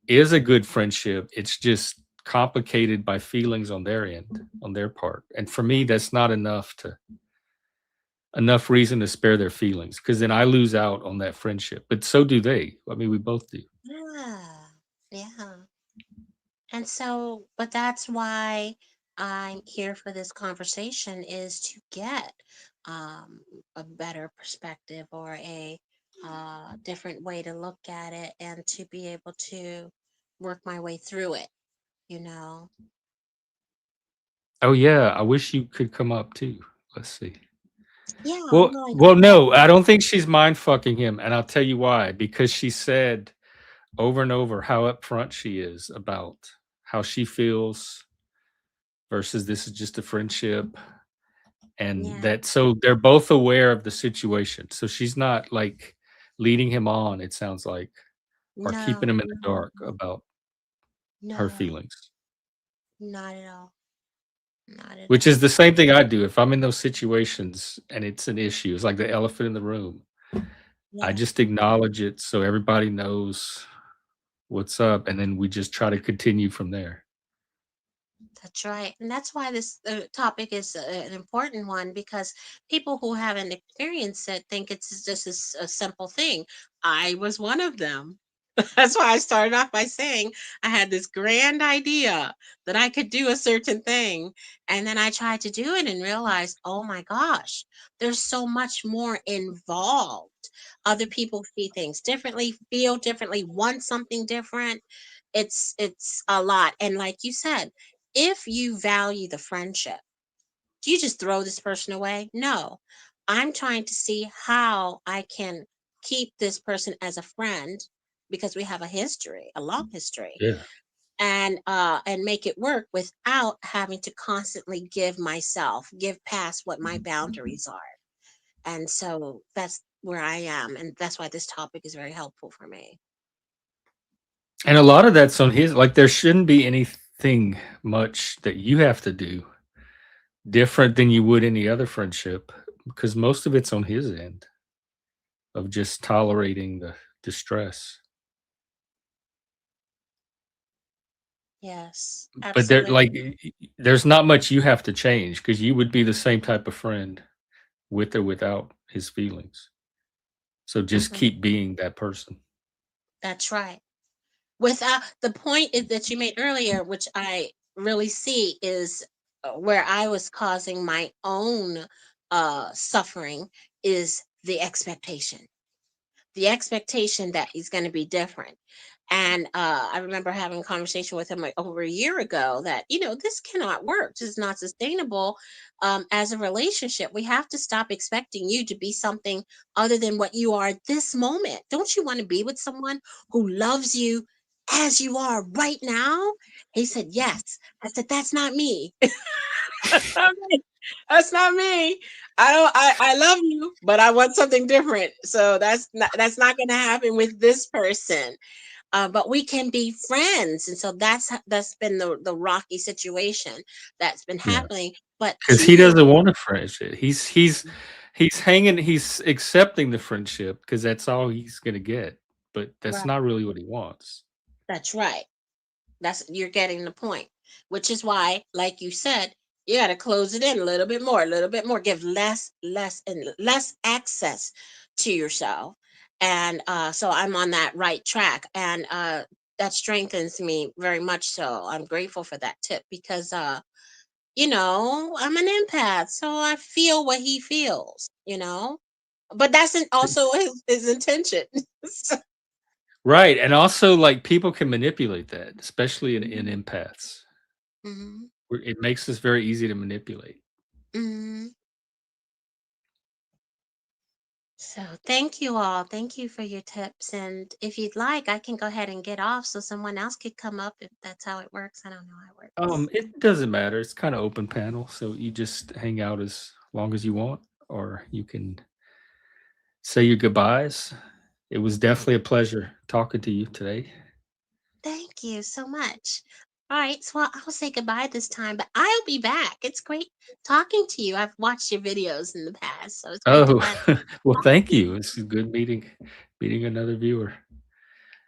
is a good friendship. It's just complicated by feelings on their end, on their part. And for me, that's not enough reason to spare their feelings because then I lose out on that friendship. But so do they. I mean, we both do. Yeah. Yeah. And so, but that's why I'm here for this conversation is to get um, a better perspective or a different way to look at it and to be able to work my way through it, you know? Oh yeah, I wish you could come up too. Let's see. Yeah, I'm Well, going to well, look. no, I don't think she's mind fucking him, and I'll tell you why. Because she said over and over how upfront she is about how she feels versus this is just a friendship, and Yeah. that so they're both aware of the situation. So she's not like leading him on. It sounds like or keeping No, him in the no, dark about her no, feelings. not at all. Not at Which is all. the same thing I do if I'm in those situations and it's an issue. It's like the elephant in the room. I Yeah. just acknowledge it so everybody knows what's up, and then we just try to continue from there. That's right. And that's why this topic is an important one because people who haven't experienced it think it's just a simple thing. I was one of them. That's why I started off by saying I had this grand idea that I could do a certain thing. And then I tried to do it and realized, oh my gosh, there's so much more involved. Other people see things differently, feel differently, want something different. It's a lot. And like you said, if you value the friendship, do you just throw this person away? No. I'm trying to see how I can keep this person as a friend because we have a history, a long history, Yeah. and make it work without having to constantly give past what my boundaries are. And so that's where I am, and that's why this topic is very helpful for me. And a lot of that's on his like, there shouldn't be anything much that you have to do different than you would any other friendship because most of it's on his end of just tolerating the distress. Yes, But there like, absolutely. there's not much you have to change because you would be the same type of friend with or without his feelings. So just Hmm. keep being that person. That's right. Without the point that you made earlier, which I really see, is where I was causing my own suffering, is the expectation that he's going to be different. And I remember having a conversation with him like over a year ago that, this cannot work. This is not sustainable as a relationship. We have to stop expecting you to be something other than what you are at this moment. Don't you want to be with someone who loves you as you are right now? He said, yes. I said, that's not me. That's not me. I don't I love you, but I want something different. So that's not gonna happen with this person. But we can be friends. And so that's been the rocky situation that's been Yeah. happening. But 'Cause he choosing doesn't want a friendship. He's hanging he's accepting the friendship because that's all he's gonna get, but that's right, not really what he wants. that's right. That's you're getting the point, which is why, like you said, you got to close it in a little bit more, give less, and less access to yourself. And so I'm on that right track, and that strengthens me very much. So I'm grateful for that tip because, I'm an empath, so I feel what he feels, But also his intention. So, Right, and also, like, people can manipulate that, especially in mhm, empaths, mhm, where it makes us very easy to manipulate. mhm. So thank you all. Thank you for your tips. And if you'd like, I can go ahead and get off so someone else could come up if that's how it works. I don't know how it works. It doesn't matter, it's kinda open panel, so you just hang out as long as you want, or you can say your goodbyes. It was definitely a pleasure talking to you today. Thank you so much. All right, so I'll say goodbye this time, but I'll be back. It's great talking to you. I've watched your videos in the past, so it's great to Oh, finally well, talk thank to you. you. It's a good meeting another viewer.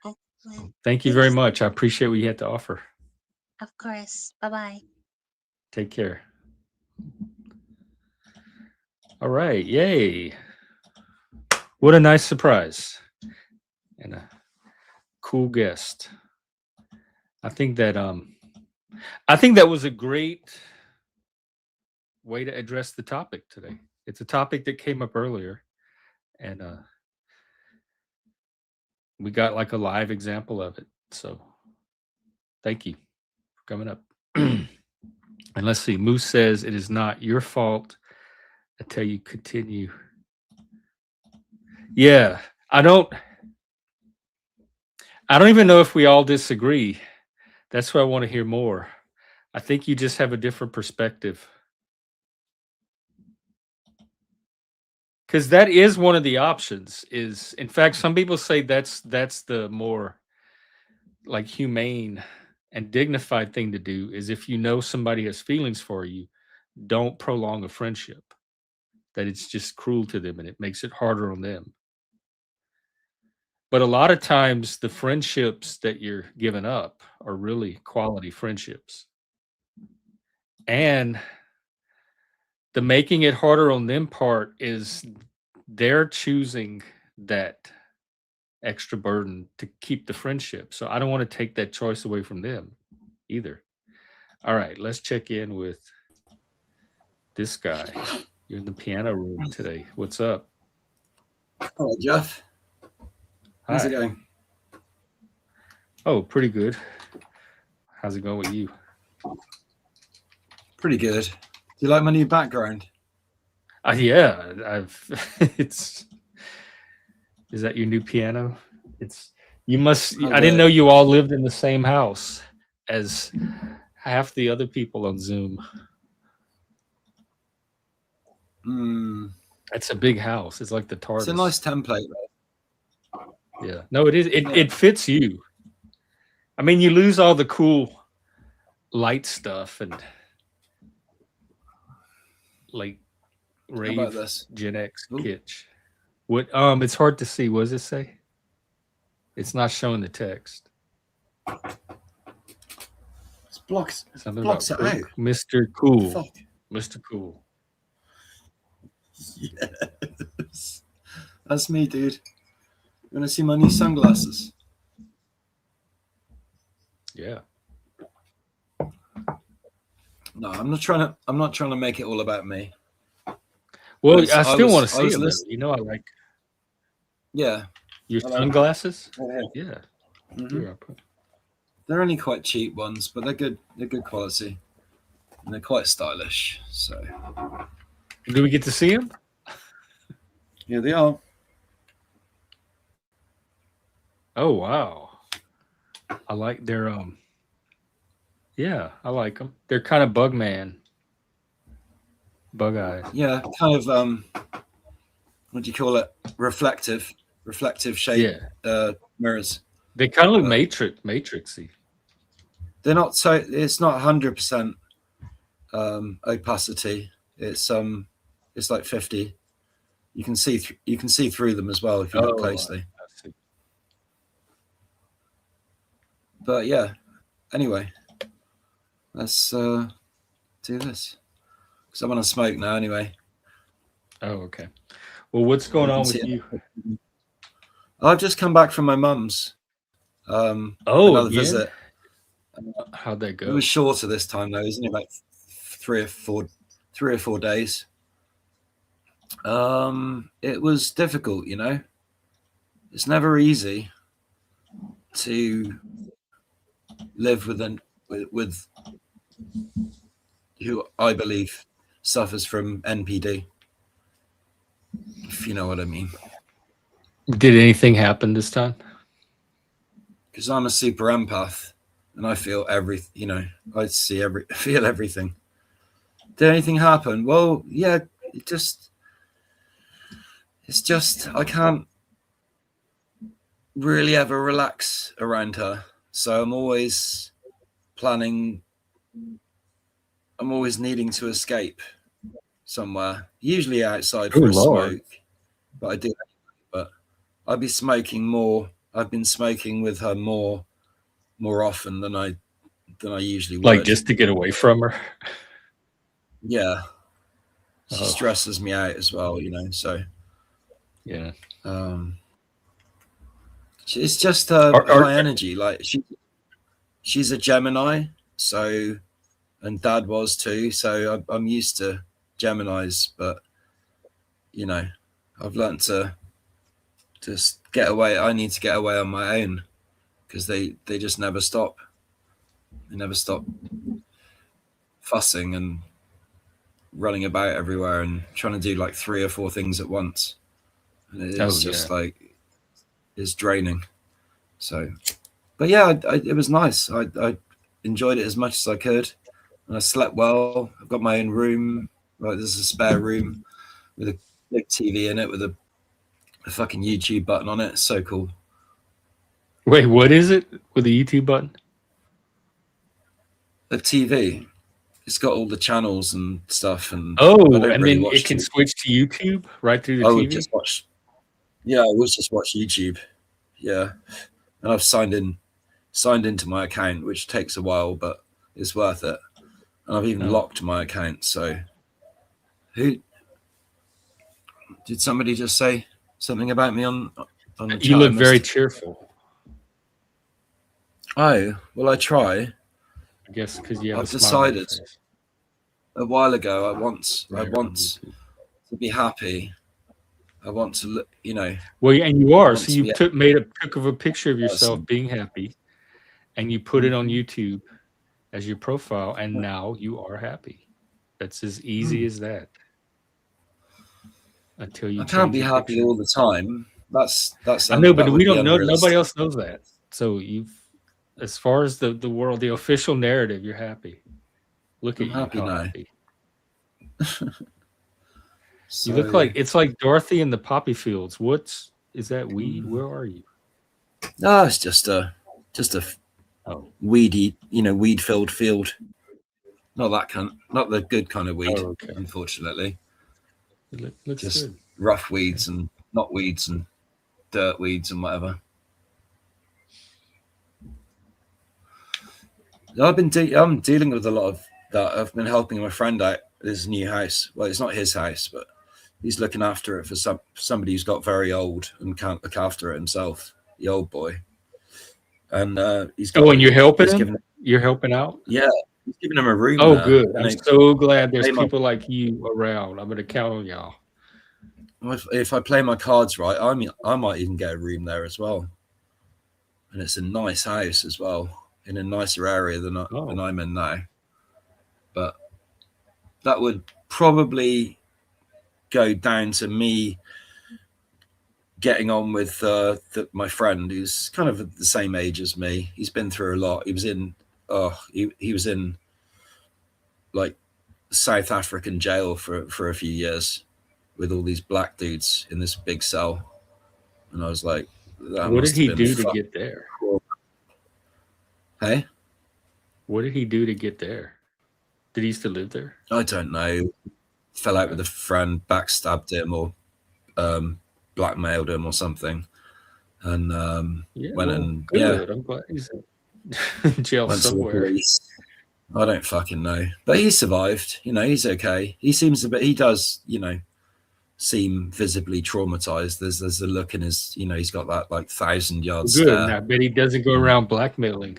Excellent. Thank you very Peace. much. I appreciate what you had to offer. Of course. Bye-bye. Take care. All right. Yay. What a nice surprise and a cool guest. I think that was a great way to address the topic today. It's a topic that came up earlier, and we got like a live example of it. So thank you for coming up. And let's see. Moose says it is not your fault until you continue. Yeah, I don't. I don't even know if we all disagree. That's why I want to hear more. I think you just have a different perspective. Because that is one of the options. Is in fact, some people say that's the more like humane and dignified thing to do. Is if you know somebody has feelings for you, don't prolong a friendship. That it's just cruel to them and it makes it harder on them. But a lot of times, the friendships that you're giving up are really quality friendships. And the making it harder on them part is they're choosing that extra burden to keep the friendship. So I don't want to take that choice away from them either. All right, let's check in with this guy. You're in the piano room today. What's up? Hello, Jeff. How's it Hi. going? Oh, pretty good. How's it going with you? Pretty good. Do you like my new background? Yeah, I've it's is that your new piano? It's you must I didn't know you all lived in the same house as half the other people on Zoom. It's a big house. It's like the TARDIS. It's a nice template. Yeah. No, it is. It fits you. I mean, you lose all the cool light stuff and like rave Gen X kitsch. What? It's hard to see. What does it say? It's not showing the text. It's blocks. Something blocks about it out. Mr. Cool. Fuck. Mr. Cool. Yes. That's me, dude. You want to see my new sunglasses? Yeah. No, I'm not trying to make it all about me. Well, I still want to see them. You know, I like. Yeah. Your sunglasses? Yeah. Mm-hmm. Here, they're only quite cheap ones, but they're good. They're good quality, and they're quite stylish. So. Do we get to see them? Yeah, they are. Oh wow! I like their Yeah, I like them. They're kind of bug eyes. Yeah, kind of what do you call it? Reflective shape. Yeah. Mirrors. They kind of look matrixy. They're not so. It's not 100% opacity. It's like 50. You can see through them as well if you look closely. But yeah. Anyway, let's do this because I want to smoke now. Anyway. Oh, okay. Well, what's going on with you? I've just come back from my mum's. Another visit. How'd that go? It was shorter this time though. It was only about 3 or 4 days. It was difficult, you know. It's never easy to live with who I believe suffers from NPD, if you know what I mean. Did anything happen this time? Because I'm a super empath and I feel everything, you know, I feel everything. Did anything happen? Well, yeah, it's just I can't really ever relax around her. So I'm always planning, I'm always needing to escape somewhere, usually outside for a smoke. But I do, but I'd be smoking more. I've been smoking with her more often than I I usually would. Like just to get away from her. Yeah. She stresses me out as well, so yeah. It's just high energy. Like she's a Gemini, so, and Dad was too, so I'm used to Geminis, but I've learned to just get away. I need to get away on my own because they just never stop. They never stop fussing and running about everywhere and trying to do like 3 or 4 things at once. And it's just like, it's draining. So, but yeah, it was nice. I enjoyed it as much as I could, and I slept well. I've got my own room. Like, there's a spare room with a big TV in it with a fucking YouTube button on it. It's so cool. Wait, what is it with the YouTube button? A TV. It's got all the channels and stuff. And and then it can switch to YouTube right through the TV? Would just watch. Yeah, I would just watch YouTube. Yeah, and I've signed into my account, which takes a while, but it's worth it. And I've even locked my account. So, who did somebody just say something about me on the chat? You look very cheerful. Oh, well, I try. I guess because you have I've decided a while ago I want to be happy. I want to look, Well, and you are. So you made a picture of yourself being happy, and you put it on YouTube as your profile, and now you are happy. That's as easy as that. Until you can't be happy all the time. That's I know, but we don't know. Nobody else knows that. So as far as the world, the official narrative, you're happy. Look at you, happy now. Happy. So, you look like it's like Dorothy in the poppy fields. Is that weed? Where are you? No, it's just a weedy, weed-filled field. Not the good kind of weed, unfortunately. It looks just good. Rough weeds and not weeds and dirt weeds and whatever. I'm dealing with a lot of that. I've been helping my friend out with his new house. Well, it's not his house, but he's looking after it for somebody who's got very old and can't look after it himself. The old boy, and he's got. Oh, and you're helping him. You're helping out. Yeah, he's giving him a room. Oh, there. Good. I'm so glad there's people like you around. I'm gonna count on y'all. If I play my cards right, I might even get a room there as well. And it's a nice house as well, in a nicer area than I'm in now. But that would probably go down to me getting on with my friend, who's kind of the same age as me. He's been through a lot. He was in like South African jail for a few years with all these black dudes in this big cell, and I was like, what did he do to get there? Hey, what did he do to get there? Did he used to live there? I don't know. Fell out with a friend, backstabbed him, or blackmailed him, or something, and I'm glad he's in jail somewhere. I don't fucking know, but he survived. He's okay. He seems he does, seem visibly traumatized. There's a look in his, he's got that like 1,000-yard stare. I bet he doesn't go around blackmailing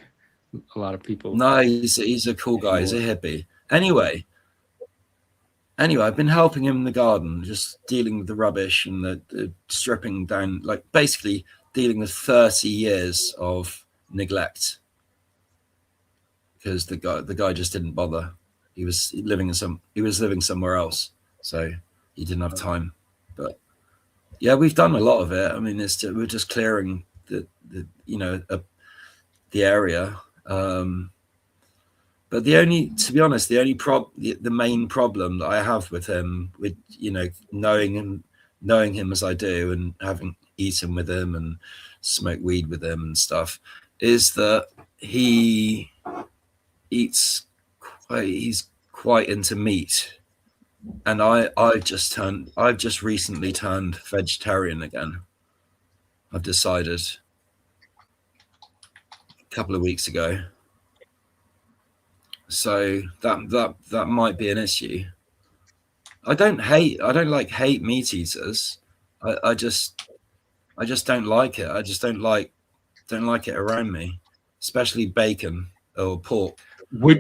a lot of people. No, he's a cool guy. He's a hippie. Anyway, I've been helping him in the garden, just dealing with the rubbish and the stripping down, like basically dealing with 30 years of neglect, because the guy just didn't bother. He was living somewhere else, so he didn't have time. But yeah, we've done a lot of it. I mean, we're just clearing the area. But to be honest, the main problem that I have with him, with knowing him as I do, and having eaten with him and smoked weed with him and stuff, is that he's quite into meat. And I've just recently turned vegetarian again. I've decided a couple of weeks ago. So that might be an issue. I don't like hate meat eaters. I just don't like it. I just don't like it around me, especially bacon or pork.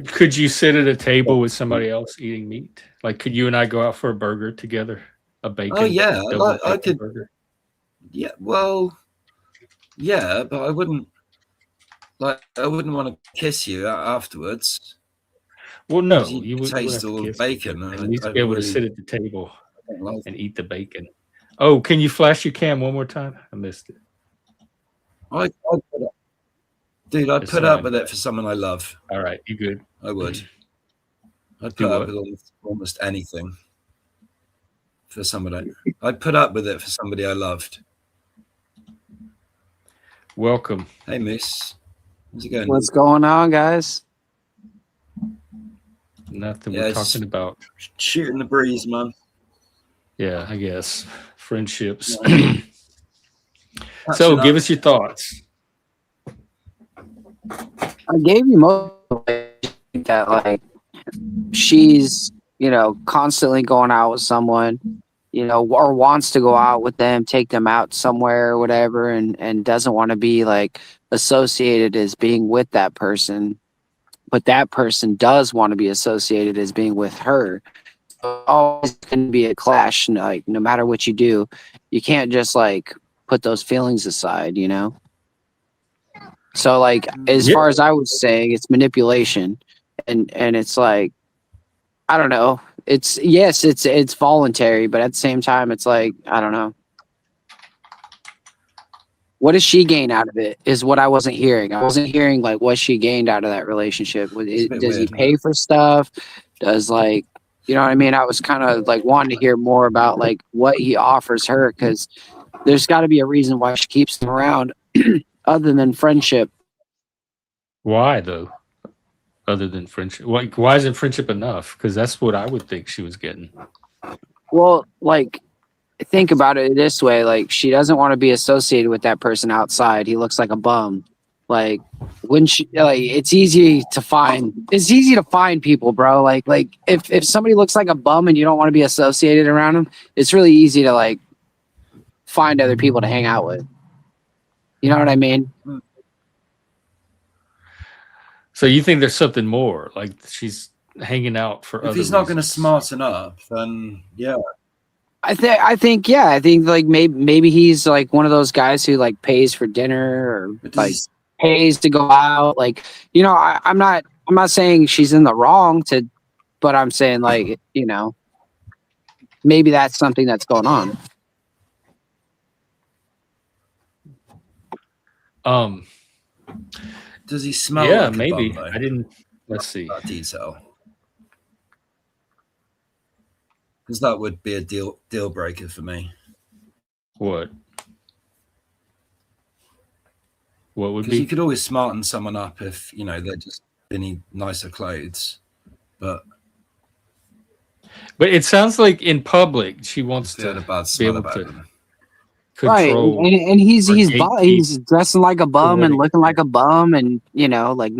Could you sit at a table with somebody else eating meat? Like, could you and I go out for a burger together? A Oh bacon, yeah, double I bacon could. burger? Yeah, well, yeah, but I wouldn't want to kiss you afterwards. Well, Because no, you you wouldn't taste have to all the kiss me, but bacon, at and least I be able to really sit at the table don't like and it. eat the bacon. Oh, can you flash your cam one more time? I missed it. I'd It's put up fine. with it for someone I love. All right, you good? I would. I'd Do put up what? with almost anything for somebody. I'd put up with it for somebody I loved. Welcome. Hey, Moose. How's it going? What's going on, guys? Nothing. Yeah, We're it's talking about. shooting the breeze, man. Yeah, I guess friendships. Catching So, give up. us your thoughts. I gave you most of it, that like she's, constantly going out with someone, or wants to go out with them, take them out somewhere or whatever, and doesn't want to be like associated as being with that person, but that person does want to be associated as being with her. So always going to be a clash, like no matter what you do, you can't just like put those feelings aside, So like as Yeah. far as I was saying, it's manipulation, and it's like I don't know. It's yes, it's voluntary, but at the same time, it's like I don't know. What does she gain out of it? Is what I wasn't hearing. I wasn't hearing like what she gained out of that relationship. It's a bit Does he weird, pay for stuff? Does like you know what I mean? I was kind of like wanting to hear more about like what he offers her because there's got to be a reason why she keeps him around, other than friendship. Why though? Other than friendship, why isn't friendship enough? Because that's what I would think she was getting. Well, like think about it this way, like she doesn't want to be associated with that person outside. He looks like a bum. Like when she like it's easy to find people, bro. Like if somebody looks like a bum and you don't want to be associated around him, it's really easy to like find other people to hang out with. You know what I mean? So you think there's something more? Like she's hanging out for If other he's not going to reasons. smarten up, then yeah. I think like maybe he's like one of those guys who like pays for dinner or like pays to go out. Like I'm not saying she's in the wrong but I'm saying like maybe that's something that's going on. Does he smell? Yeah, like maybe. a bum, I didn't. Let's see. that detail, because that would be a deal breaker for me. What? What would Because be? you could always smarten someone up if they're just in nicer clothes, but But it sounds like in public she wants they had a to bad be smell able about to them. control. Right, and he's or he's dressing like a bum what and he looking like a bum, and like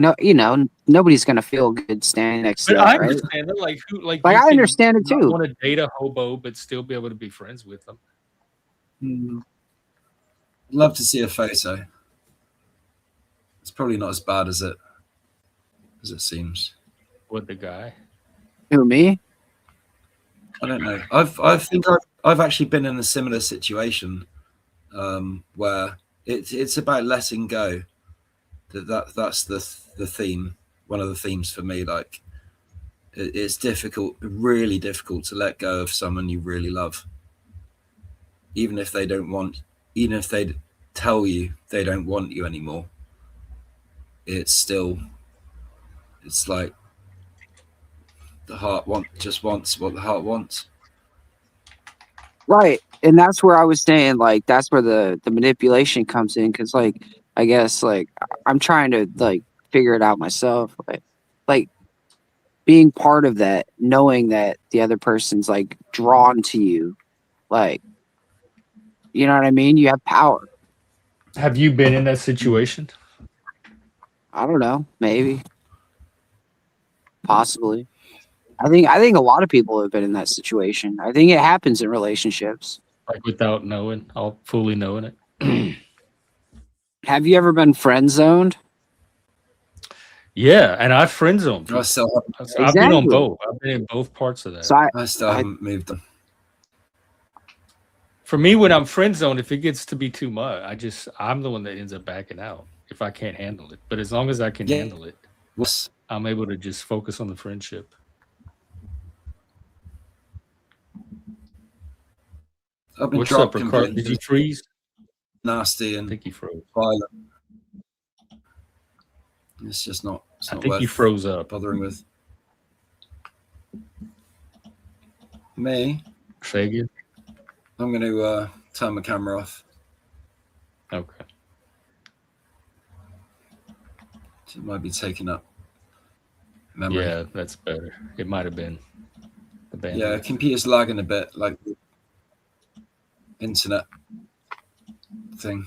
nobody's gonna feel good standing next to But that, I right? understand that. Like who? Like Like you I can understand it not too. want to date a hobo, but still be able to be friends with them. Love to see a photo. It's probably not as bad as it seems. What, the guy? Who, me? I don't know. I've actually been in a similar situation where it's about letting go. That's the theme. One of the themes for me. Like it's difficult, really difficult to let go of someone you really love, even if they tell you they don't want you anymore. It's like the heart just wants what the heart wants. Right, and that's where I was saying like that's where the manipulation comes in because like I guess like I'm trying to like figure it out myself, like being part of that, knowing that the other person's like drawn to you, like you know what I mean. You have power. Have you been in that situation? I don't know, maybe. Possibly. I think a lot of people have been in that situation. I think it happens in relationships. Like without knowing, all fully knowing it. Have you ever been friend zoned? Yeah, and I've friend zoned I people. still I've been on Exactly. both. I've been in both parts of that. So I still haven't moved on. For me, when I'm friend zoned, if it gets to be too much, I'm the one that ends up backing out if I can't handle it. But as long as I can handle it, I'm able to just focus on the friendship. I've been What's up, dropped Ricardo? completely. Did you freeze? Nasty I and think you froze. violent. It's just not. It's I not think you worth froze up. bothering with. Me, Say again? I'm going to turn my camera off. Okay. It might be taking up memory. Yeah, that's better. It might have been the bandwidth. Yeah, computer's lagging a bit, like the internet thing.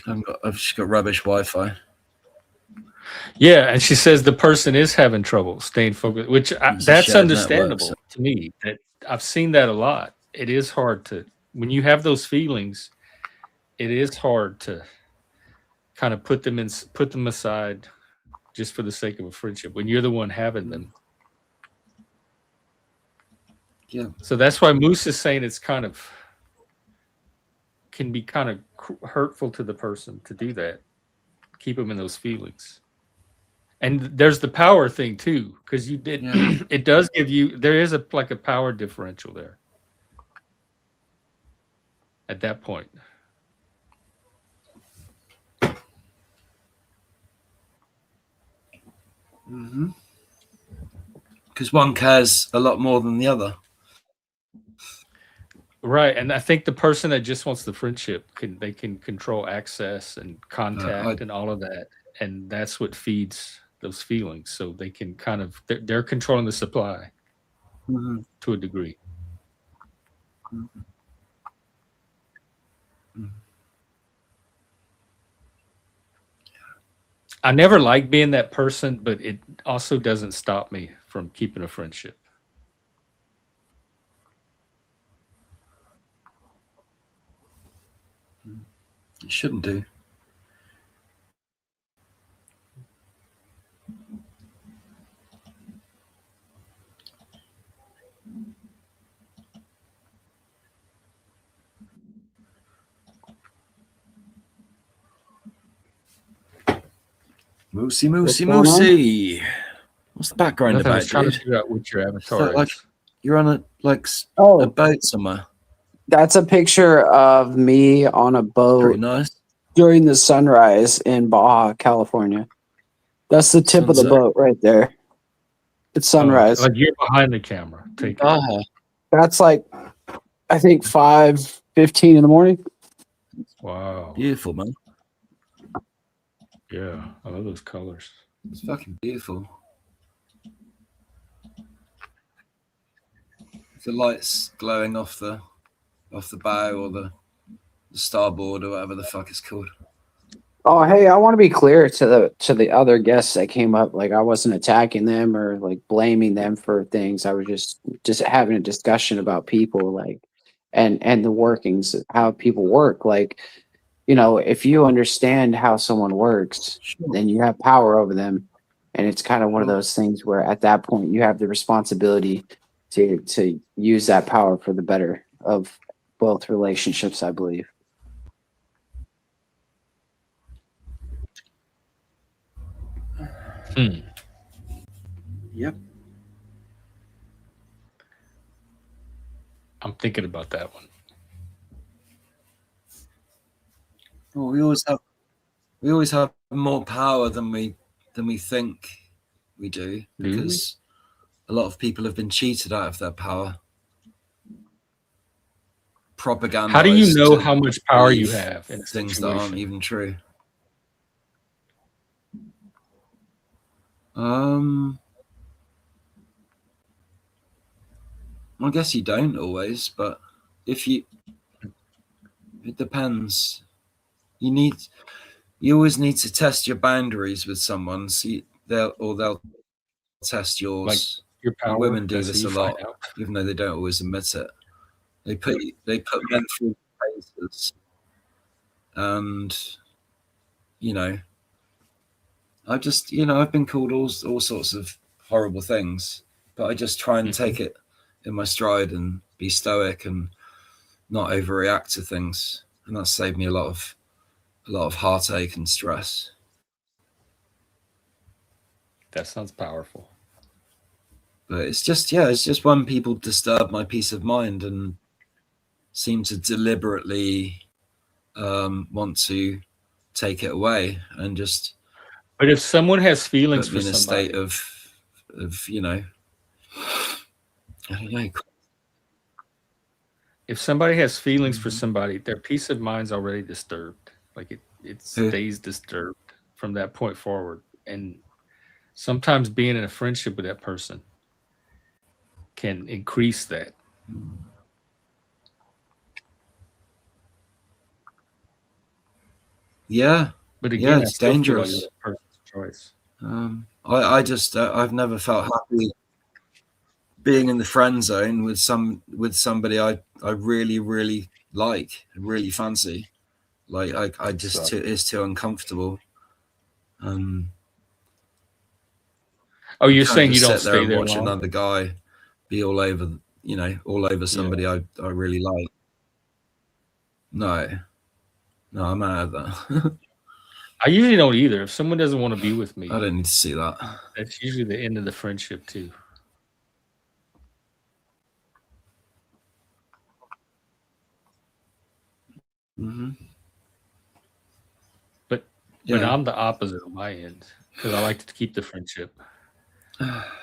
I've just got rubbish Wi-Fi. Yeah, and she says the person is having trouble staying focused, which that's understandable network, to me. That I've seen that a lot. It is hard to, when you have those feelings, it is hard to kind of put them aside just for the sake of a friendship when you're the one having them. Yeah. So that's why Moose is saying it's kind of can be kind of hurtful to the person to do that, keep them in those feelings. And there's the power thing too, because you did. Yeah. It does give you. There is a power differential there. At that point. Because one cares a lot more than the other. Right, and I think the person that just wants the friendship can control access and contact and all of that, and that's what feeds those feelings. So they can kind of they're controlling the supply to a degree. I never like being that person, but it also doesn't stop me from keeping a friendship. You shouldn't do. Moosey. What's the background Nothing, about, I was trying dude? to figure out what your avatar is. Like you're on a boat somewhere. That's a picture of me on a boat. Pretty nice. During the sunrise in Baja, California. That's the tip of the boat right there. It's sunrise. Like you're behind the camera. That's like, I think 5:15 in the morning. Wow. Beautiful, man. Yeah, I love those colors. It's fucking beautiful. The lights glowing off the bow or the starboard or whatever the fuck it's called. Oh, hey, I want to be clear to the other guests that came up. Like, I wasn't attacking them or like blaming them for things. I was just having a discussion about people, like, and the workings, how people work. Like, you know, if you understand how someone works, then you have power over them. And it's kind of one of those things where at that point you have the responsibility to use that power for the better of both relationships, I believe. Yep. I'm thinking about that one. Well, we always have more power than we think we do, because a lot of people have been cheated out of their power. Propaganda. How do you know how much power you have in things that aren't even true? I guess you don't always, but it depends. You always need to test your boundaries with someone. See, they'll test yours. Like your power. And women do that's this how a you find lot, out. even though they don't always admit it. They put men through phases, and I've been called all sorts of horrible things, but I just try and take it in my stride and be stoic and not overreact to things, and that's saved me a lot of heartache and stress. That sounds powerful. But it's just when people disturb my peace of mind and seem to deliberately want to take it away and just. But if someone has feelings put me for in a somebody, state of I don't know. if somebody has feelings for somebody, their peace of mind's already disturbed. Like it stays disturbed from that point forward. And sometimes being in a friendship with that person can increase that. Yeah. But again, it's dangerous. Feel like a person's choice. I've never felt happy being in the friend zone with somebody I really, really like, really fancy. Like I just it's too uncomfortable. Oh, you're saying you don't sit there stay and there watch long? another guy be all over somebody I really like. No, I'm out of that. I usually don't either. If someone doesn't want to be with me, I don't need to see that. That's usually the end of the friendship too. But I'm the opposite on my end because I like to keep the friendship.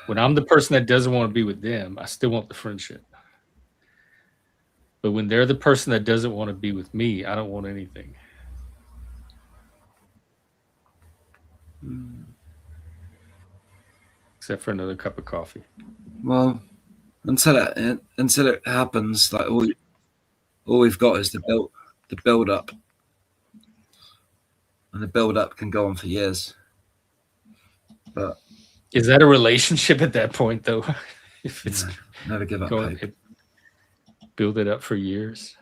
When I'm the person that doesn't want to be with them, I still want the friendship. But when they're the person that doesn't want to be with me, I don't want anything. Except for another cup of coffee. Well, until it happens, like all we've got is the build up, and the build up can go on for years. But is that a relationship at that point, though? If it's never give up hope. Build it up for years.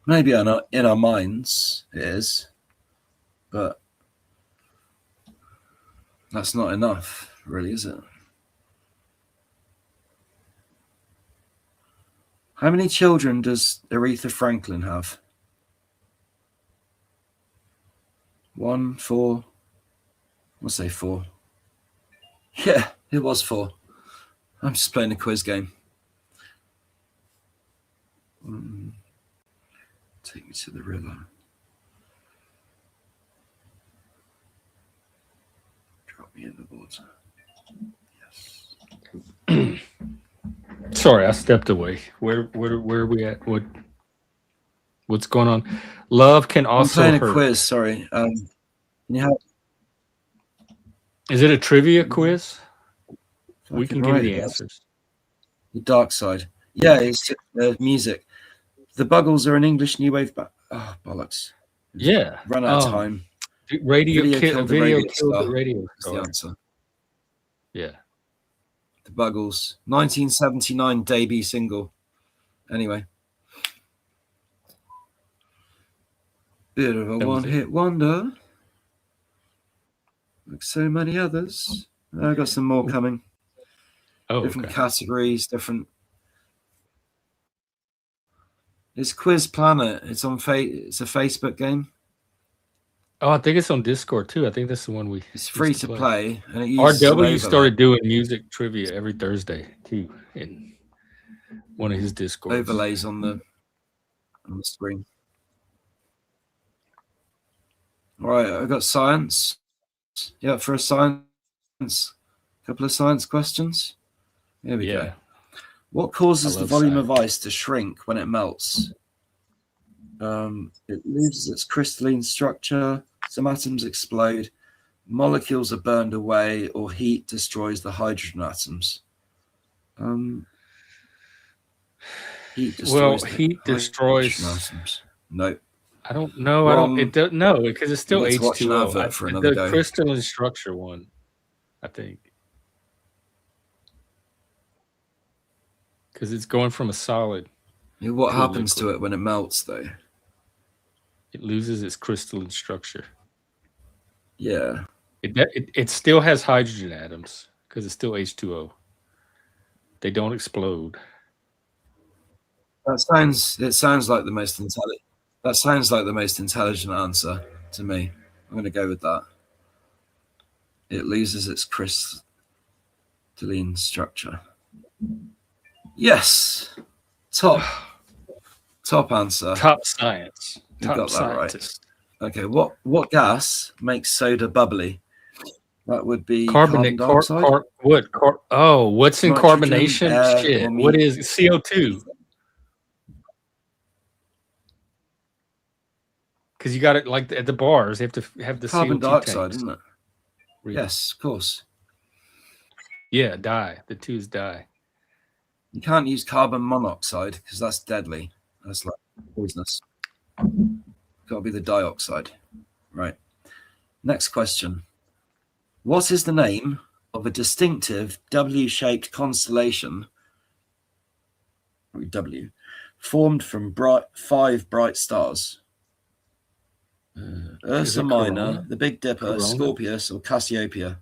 Maybe in our minds it is, but that's not enough, really, is it? How many children does Aretha Franklin have? 1, 4. I'll say 4. Yeah, it was 4. I'm just playing a quiz game. Take me to the river. Drop me in the water. Yes. Sorry, I stepped away. Where are we at? What's going on? Love can also I'm playing hurt. A quiz. Sorry. Is it a trivia quiz? We can give you the answers. The dark side. Yeah, it's music. The Buggles are an English new wave band. Oh, bollocks. Yeah. Run out of time. Video killed the radio star. The answer. Yeah. The Buggles. 1979 debut single. Anyway. Bit of a one-hit wonder. Like so many others. I got some more coming. Different categories, different. It's Quiz Planet. It's on it's a Facebook game. Oh, I think it's on Discord too. I think that's the one we. It's free to play, and it uses RW started doing music trivia every Thursday too in one of his Discords. Overlays on the screen. All right, I've got science. Yeah, for a science, couple of science questions. Here we go. What causes the volume of ice to shrink when it melts? It loses its crystalline structure. Some atoms explode. Molecules are burned away, or heat destroys the hydrogen atoms. Heat destroys heat destroys atoms. Nope. I don't know. Wrong. It does no, because it's still You need to watch an H2O. advert for another The go. crystalline structure one, I think, because it's going from a solid. What happens to it when it melts, though? It loses its crystalline structure. Yeah. It still has hydrogen atoms because it's still H2O. They don't explode. It sounds like the most intelligent. That sounds like the most intelligent answer to me. I'm going to go with that. It loses its crystalline structure. Yes. Top answer. Top science. You Top got that scientist. right. Okay. What gas makes soda bubbly? That would be Carbonate, carbon dioxide. what's in Nitrogen, carbonation? air, Shit. or What is CO2? Because you got it like at the bars, they have to have the carbon CO2 dioxide, tanks. isn't it? Yes, of course. Yeah, dye. The two is dye. You can't use carbon monoxide because that's deadly. That's like poisonous. Got to be the dioxide. Right. Next question. What is the name of a distinctive W-shaped constellation formed from 5 bright stars? Ursa Minor, the Big Dipper, Corona? Scorpius, or Cassiopeia?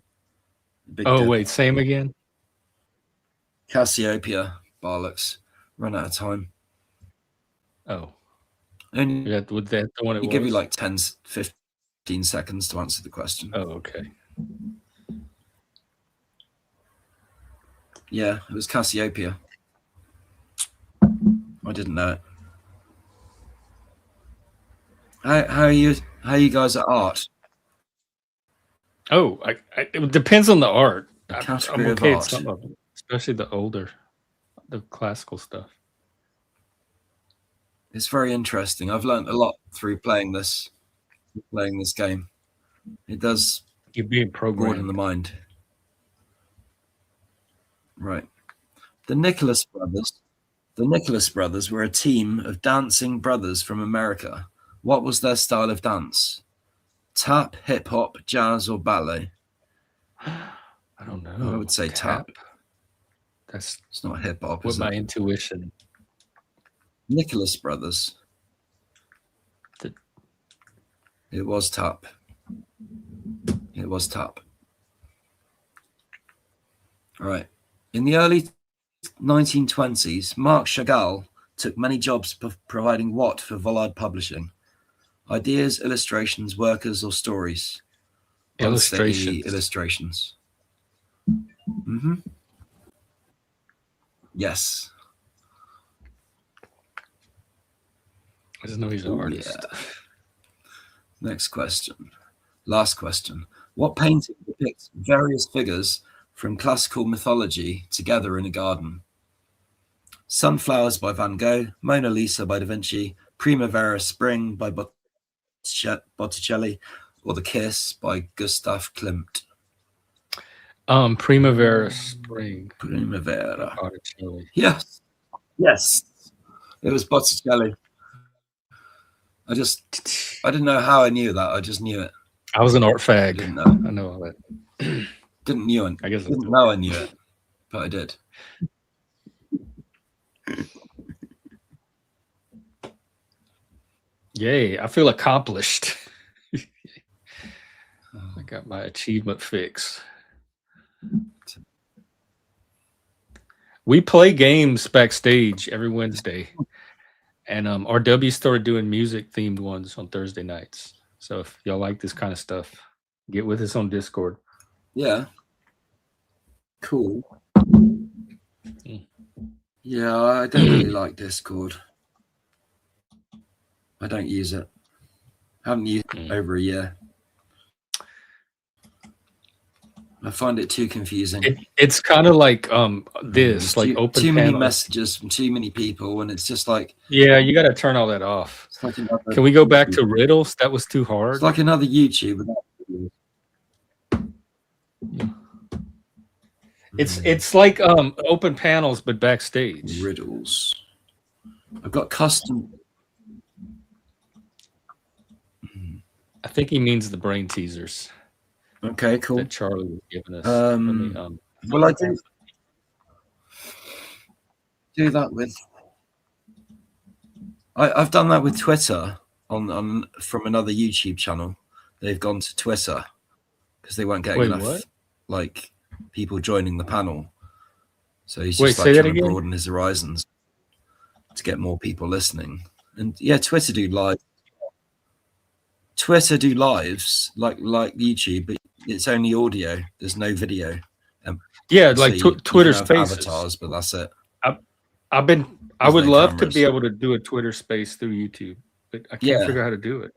Wait, same again? Cassiopeia, bollocks. Run out of time. Oh. And Would that the one it was? give you like 10, 15 seconds to answer the question. Oh, okay. Yeah, it was Cassiopeia. I didn't know it. How are you guys at art? Oh, it depends on the art. Category I'm okay of at art. some of them, especially the classical stuff. It's very interesting. I've learned a lot through playing this game. It does You're being programmed. broaden the mind. Right. The Nicholas brothers were a team of dancing brothers from America. What was their style of dance? Tap, hip hop, jazz, or ballet? I don't know. I would say tap. It's not hip hop. What my intuition. Nicholas brothers. It was tap. It was tap. All right. In the early 1920s, Marc Chagall took many jobs providing what for Vollard Publishing? Ideas, illustrations, workers, or stories? Illustrations. Mm-hmm. Yes. I just know he's an artist. Yeah. Next question. Last question. What painting depicts various figures from classical mythology together in a garden? Sunflowers by Van Gogh, Mona Lisa by Da Vinci, Primavera Spring by Botticelli, or The Kiss by Gustav Klimt? Primavera Spring. Primavera. Botticelli. Yes. It was Botticelli. I didn't know how I knew that. I just knew it. I was an art fag. I didn't know. I know all that. Didn't know it. I guess didn't know I knew it, but I did. Yay, I feel accomplished. I got my achievement fix. We play games backstage every Wednesday. And RW started doing music themed ones on Thursday nights. So if y'all like this kind of stuff, get with us on Discord. Yeah. Cool. Yeah, I don't really like Discord. I don't use it. Haven't used it over a year. I find it too confusing. It's kind of like this, like open too many panel. messages from too many people, and it's just like, yeah, you got to turn all that off. Like can we go back to riddles? That was too hard. It's like another YouTube without videos. Yeah. It's like open panels but backstage. Riddles. I've got custom. I think he means the brain teasers Okay, cool. that Charlie was giving us. Let me, well, I do that with. I've done that with Twitter on from another YouTube channel. They've gone to Twitter because they weren't getting enough like people joining the panel. So he's just like trying to broaden his horizons to get more people listening. And yeah, Twitter do lives like YouTube, but it's only audio. There's no video. Yeah, like so Twitter Spaces. Avatars, but that's it. I would love to be able to do a Twitter Space through YouTube, but I can't figure out how to do it.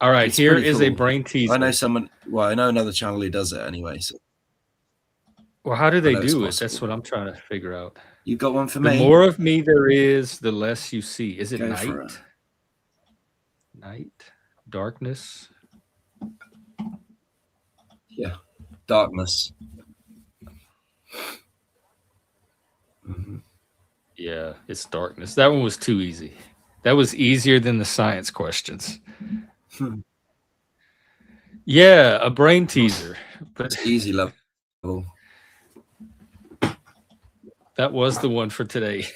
All right, it's here is cool. A brain teaser. I know someone. Well, I know another channel who does it anyway. So. Well, how do they do it? That's what I'm trying to figure out. You got one for me? The more of me there is, the less you see. Is it night? Night? Darkness? Yeah, darkness. Mm-hmm. Yeah, it's darkness. That one was too easy. That was easier than the science questions. Yeah, a brain teaser. But it's easy level. That was the one for today.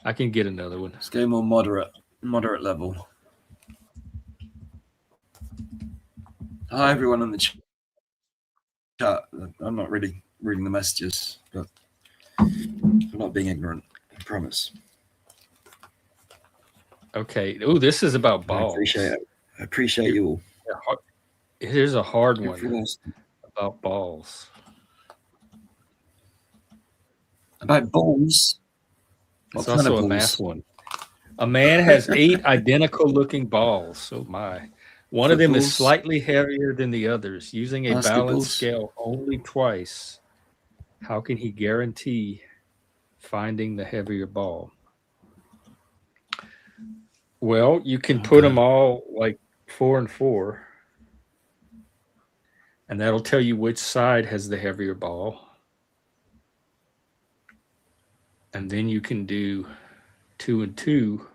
I can get another one. Let's go more moderate level. Hi everyone in the chat. I'm not really reading the messages, but I'm not being ignorant. I promise. Okay. Oh, this is about balls. I appreciate you all. Here's a hard one about balls. About balls? It's also a math one. A man has 8 identical looking balls. Oh my. One of them is slightly heavier than the others. Using a balance scale only twice, how can he guarantee finding the heavier ball? Well, you can put them all like 4 and 4. And that'll tell you which side has the heavier ball. And then you can do 2 and 2.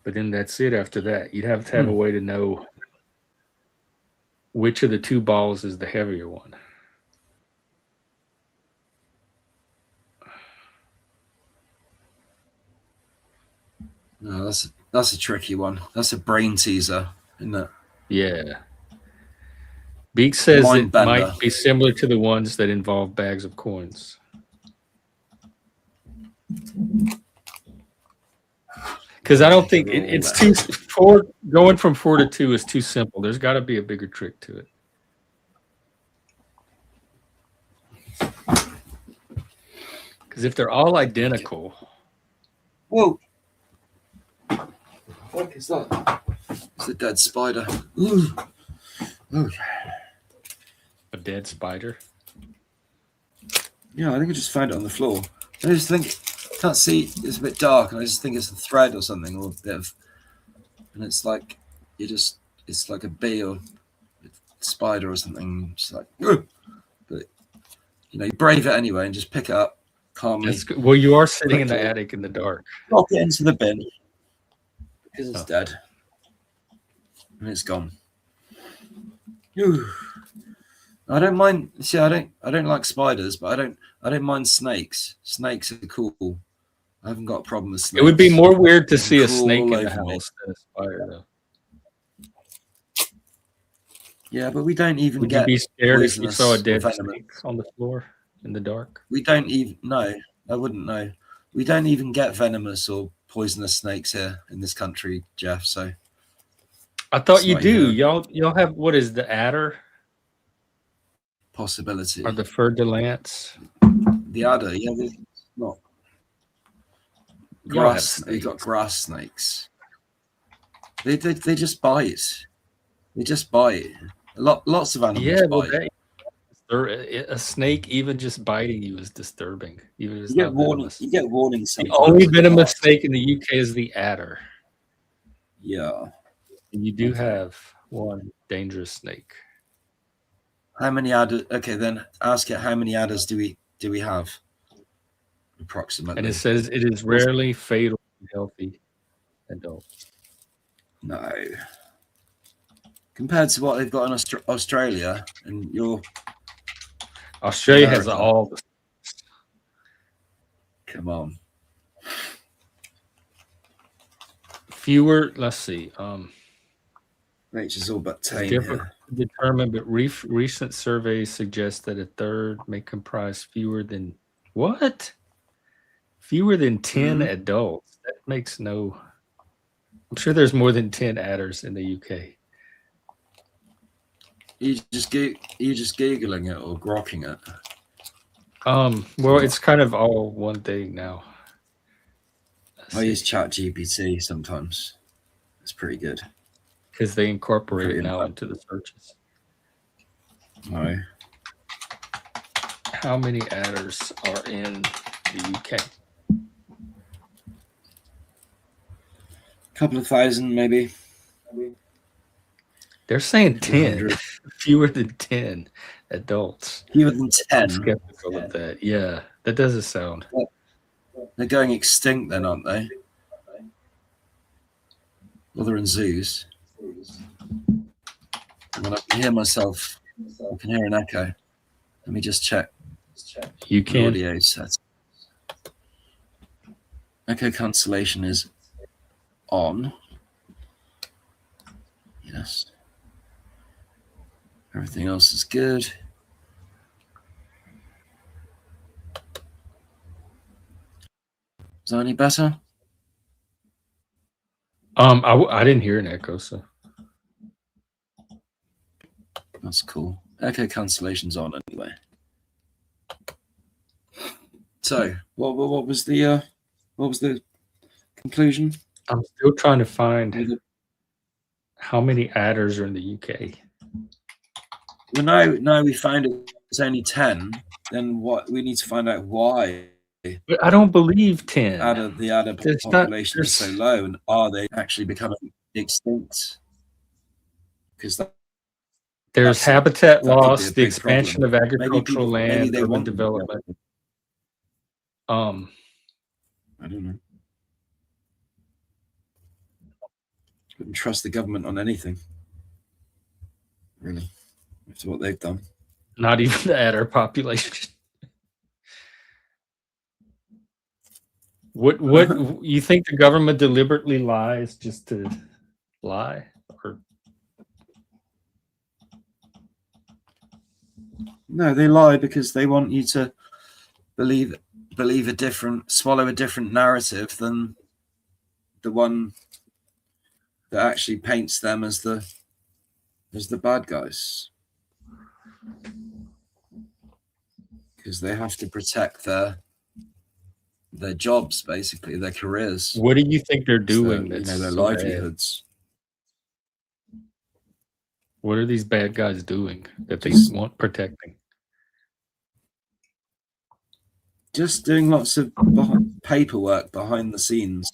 But then that's it after that. You'd have to have a way to know which of the 2 balls is the heavier one. No, that's a tricky one. That's a brain teaser, isn't it? Yeah. Beak says it might be similar to the ones that involve bags of coins. Because I don't think it's too going from 4 to 2 is too simple. There's got to be a bigger trick to it. Because if they're all identical, whoa! What is that? It's a dead spider. Ooh. Ooh. A dead spider? Yeah, I think I just found it on the floor. I just think can't see. It's a bit dark, and I just think it's a thread or something, or a bit of. And it's like it's like a bee or a spider or something. Just like, but you brave it anyway and just pick it up calmly. Well, you are sitting in the attic in the dark. Drop it into the bin because it's dead and it's gone. I don't mind. See, I don't like spiders, but I don't mind snakes. Snakes are cool. I haven't got a problem with snakes. It would be more weird to see a snake in the house than a spider, though. Yeah, but we don't even Would get. Would you be scared if you saw a dead snake on the floor in the dark? We don't even know. I wouldn't know. We don't even get venomous or poisonous snakes here in this country, Jeff. So I thought you do. Y'all have, what is the adder? Possibility. Or the fer de lance? The adder, yeah, there's not. Grass. They got grass snakes. They just bite. They just bite. Lots of animals bite. A snake even just biting you is disturbing. Even if it's not venomous. You get warnings. The only venomous snake in the UK is the adder. Yeah. And you do have one dangerous snake. How many adders? Okay, then ask it. How many adders do we have? Approximately. And it says it is rarely fatal healthy adult. No. Compared to what they've got in Australia, and you're Australia has America. all the. Come on. Fewer, let's see. Nature's all but It's tame difficult here. to determine, but recent surveys suggest that a third may comprise fewer than what? Fewer than 10 adults. That makes no. I'm sure there's more than 10 adders in the UK. You just googling it or grokking it. Well, it's kind of all one thing now. I use ChatGPT sometimes. It's pretty good because they incorporate Pretty it now impressive. into the searches. No. How many adders are in the UK? Couple of thousand, maybe. They're saying Couple 10, hundred. fewer than 10 adults. Fewer than I'm 10. skeptical of that. Yeah, that doesn't sound. They're going extinct then, aren't they? Well, they're in zoos. And when I can hear myself, I can hear an echo. Let me just check. You The can. audio set. Echo cancellation is on. Yes. Everything else is good. Is that any better? I didn't hear an echo, so That's cool. Echo cancellation's on anyway. So, what was the conclusion? I'm still trying to find how many adders are in the UK. Well, now we found it's only 10. Then what? We need to find out why. But I don't believe 10. The adder population is so low, and are they actually becoming extinct? Because there's habitat loss, the expansion problem. of agricultural land, urban development. I don't know. Wouldn't trust the government on anything, really, after what they've done. Not even the adder population. What you think the government deliberately lies just to lie? Or no, they lie because they want you to swallow a different narrative than the one that actually paints them as the bad guys, because they have to protect their jobs, basically their careers. What do you think they're doing? Their so livelihoods. Bad? What are these bad guys doing that they want protecting? Just doing lots of paperwork behind the scenes,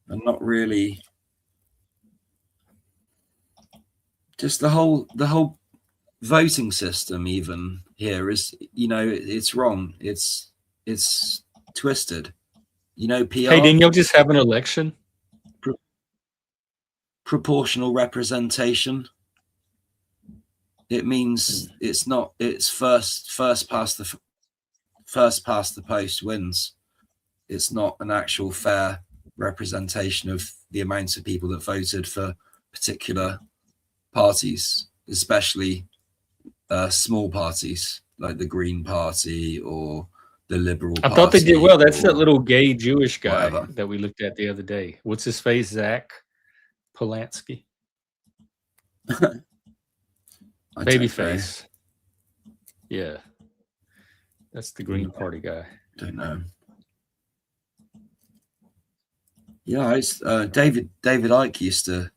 and not really. Just the whole voting system, even here, is it's wrong. It's twisted. PR. Hey, didn't you just have an election? Proportional representation. It means it's not. It's first past the post wins. It's not an actual fair representation of the amount of people that voted for particular parties, especially small parties like the Green Party or the Liberal Party. I thought they did well. That's that little gay Jewish guy whatever that we looked at the other day. What's his face? Zach Polanski. Babyface. Yeah. That's the Green Party guy. Don't know. Yeah, David Icke used to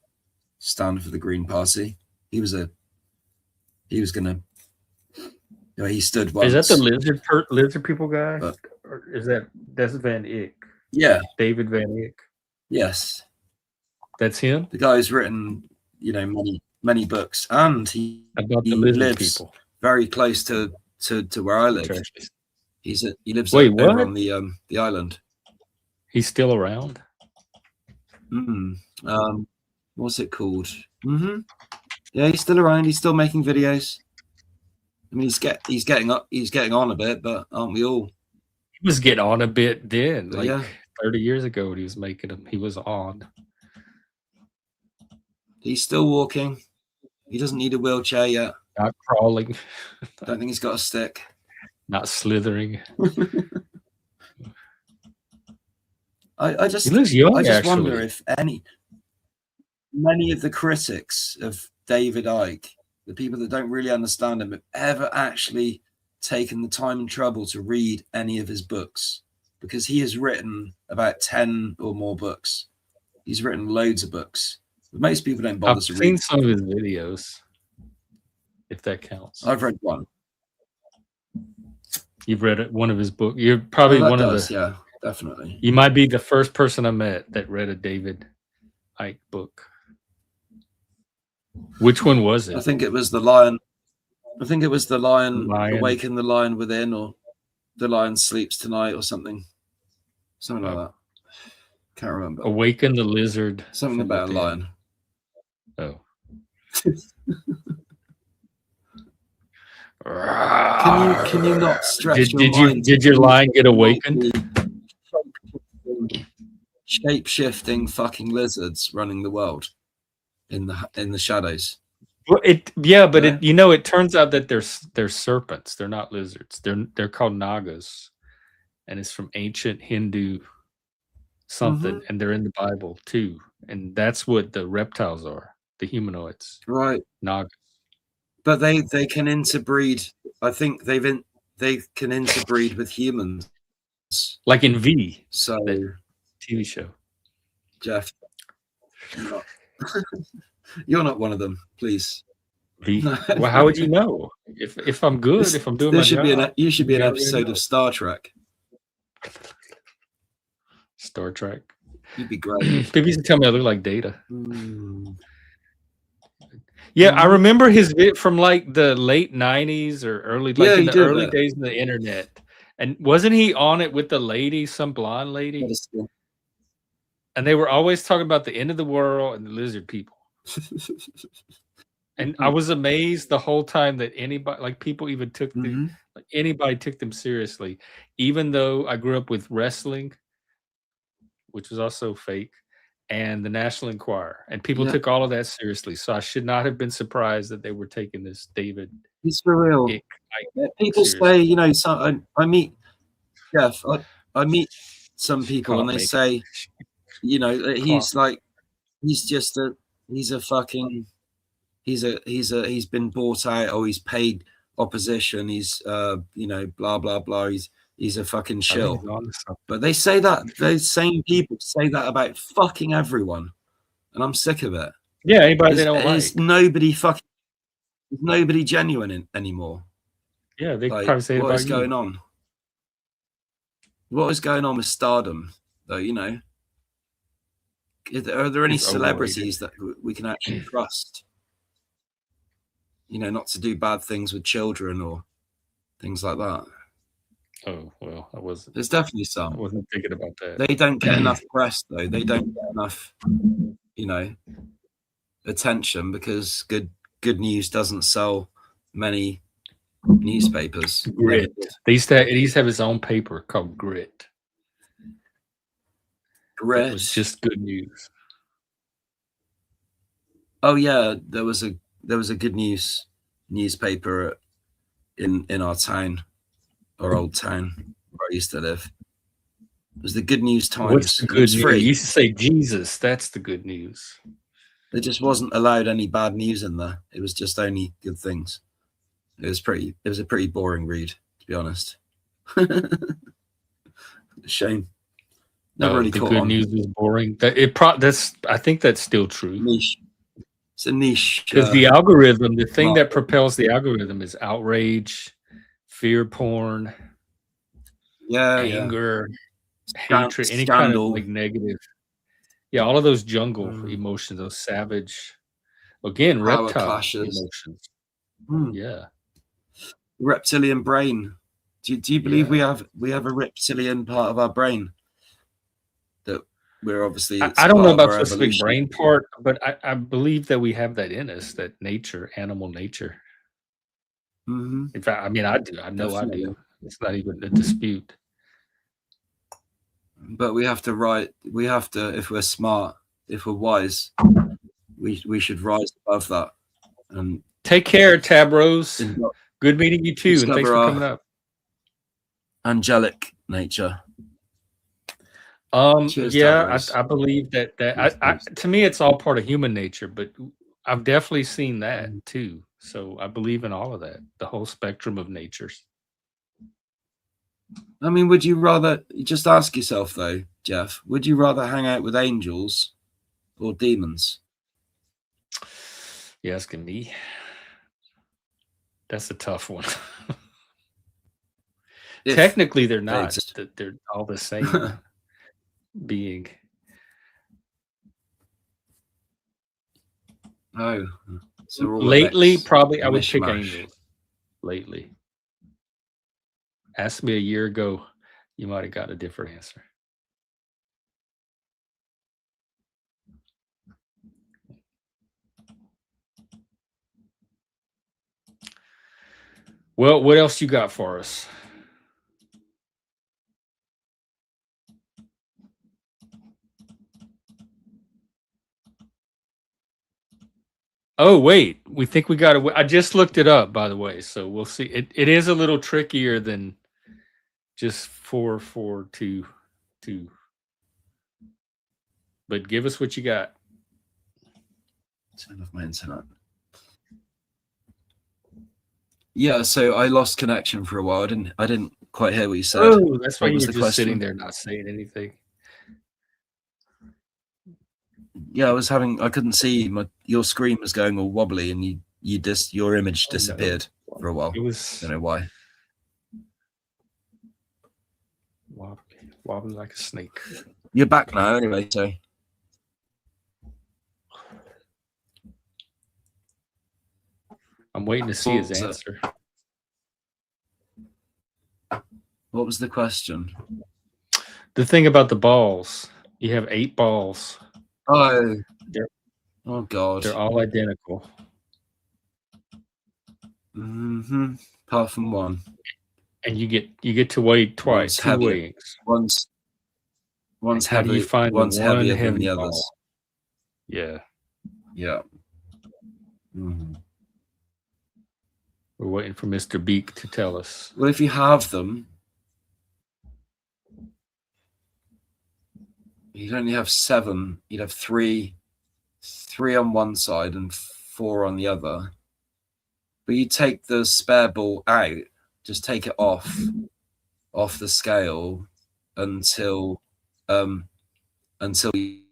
stand for the Green Party. He stood once. Is that the lizard people guy? Or is that's Van Eyck? Yeah. David Van Eyck. Yes. That's him? The guy who's written, many books, and he lives people very close to where I live. He lives over on the island. He's still around? What's it called? Yeah, he's still around. He's still making videos. I mean, he's getting on a bit, but aren't we all? He was getting on a bit then, But like yeah. 30 years ago when he was making them. He was on. He's still walking. He doesn't need a wheelchair yet. Not crawling. Don't think he's got a stick. Not slithering. I just He looks young, I just actually. wonder if many of the critics of David Icke, the people that don't really understand him, have ever actually taken the time and trouble to read any of his books, because he has written about 10 or more books. He's written loads of books, but most people don't bother to read. I've seen some of his videos, if that counts. I've read one. You've read one of his books. You're probably one of the. Yeah, definitely. You might be the first person I met that read a David Icke book. Which one was it? I think it was The Lion. I think it was The Lion, Awaken the Lion Within, or The Lion Sleeps Tonight, or something. Something like that. Can't remember. Awaken the Lizard. Something about a lion. Oh. Can you not stretch your mind? Did your lion get awakened? Shape-shifting fucking lizards running the world in the shadows. Well, it turns out that they're serpents. They're not lizards. They're called nagas, and it's from ancient Hindu something, and they're in the Bible too. And that's what the reptiles are, the humanoids, right? Nagas. But they can interbreed. I think they can interbreed with humans, like in V. So TV show. Jeff, you're not one of them, please. V. Well, how would you know if I'm good? If I'm doing my job, you should be an episode of Star Trek. Star Trek. You'd be great. People used to tell me I look like Data. Yeah, I remember his from like the late 90s or early, like in the early days of the internet. And wasn't he on it with the lady, some blonde lady? And they were always talking about the end of the world and the lizard people. And I was amazed the whole time that anybody, like people even took anybody took them seriously, even though I grew up with wrestling, which was also fake, and the National Enquirer, and people took all of that seriously. So I should not have been surprised that they were taking this David. He's for real. People say, you know, I meet Jeff. I meet some people, and they say, you know, he's like, he's been bought out, or he's paid opposition. He's you know, blah blah blah. He's a fucking shill. But they say that, those same people say that about fucking everyone, and I'm sick of it. Yeah, anybody they don't like. There's nobody genuine anymore. Yeah, they probably say what is going on. What is going on with stardom, though? You know, are there any celebrities that we can actually trust? You know, not to do bad things with children or things like that. Oh, well, I wasn't. There's definitely some. I wasn't thinking about that. They don't get enough press, though. They don't get enough, you know, attention, because good news doesn't sell many newspapers. Grit. He used to have his own paper called Grit. It was just good news. Oh yeah, there was a good news newspaper in our town, our old town where I used to live. It was the Good News Times. What's the good news? You used to say Jesus. That's the good news. There just wasn't allowed any bad news in there. It was just only good things. It was a pretty boring read, to be honest. Shame. Never really caught on. The good news was boring. I think that's still true. Niche. It's a niche. Because the algorithm, the thing that propels the algorithm is outrage, fear porn, anger, hatred, any kind of like negative. Yeah, all of those jungle emotions, those savage, again, reptile emotions. Yeah. Reptilian brain. Do you believe we have a reptilian part of our brain that we're obviously I don't know part of about our specific evolution. brain part, but I believe that we have that in us, that nature, animal nature. Mm-hmm. In fact, I mean, I do. I know I Definitely. do. It's not even a dispute. But we have to if we're smart, if we're wise, we should rise above that and Take care, Tabros. in- Good meeting you too, and thanks discover for our coming up. angelic nature. Cheers, Yeah, Tabros. I believe that Cheers, to me it's all part of human nature, but I've definitely seen that too. So I believe in all of that, the whole spectrum of natures. I mean, would you rather just ask yourself though, Jeff? Would you rather hang out with angels or demons? You asking me? That's a tough one. If Technically, they're they not. exist. They're all the same being. Oh, so we're all a Lately, mix, probably a I would pick mishmash. angels. Lately, ask me a year ago, you might have got a different answer. Well, what else you got for us? Oh, wait. We think we got it. I just looked it up, by the way. So we'll see. It is a little trickier than just 4-4-2-2. But give us what you got. Turn off my internet. Yeah, so I lost connection for a while. I didn't quite hear what you said. Oh, that's why What you was were the just sitting question? there not saying anything. Yeah, I couldn't see your screen was going all wobbly, and your image disappeared for a while. It was Don't know why. wobbly like a snake. You're back now, anyway. So I'm waiting to see his answer. What was the question? The thing about the balls. You have 8 balls. Oh, oh God! They're all identical. Mm-hmm. Apart from one. And you get to weigh twice. Two weighings. One's how heavy. Do you find one's the one heavier heavy than the ball? others. Yeah. Yeah. Mm-hmm. We're waiting for Mr. Beak to tell us. Well, if you have them, you'd only have 7. You'd have 3 on one side and 4 on the other. But you take the spare ball out, just take it off the scale until you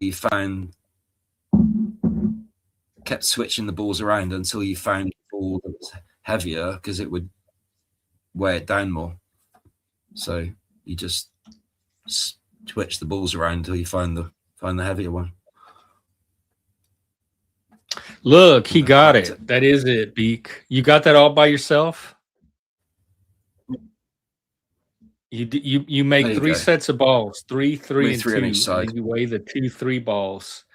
kept switching the balls around until you found a ball that was heavier, because it would weigh it down more. So you just switch the balls around until you find the heavier one. Look, he got it. That is it, Beak. You got that all by yourself? You make 3 sets of balls, 3, 3, and 2, on each side. and you weigh the 2, 3 balls,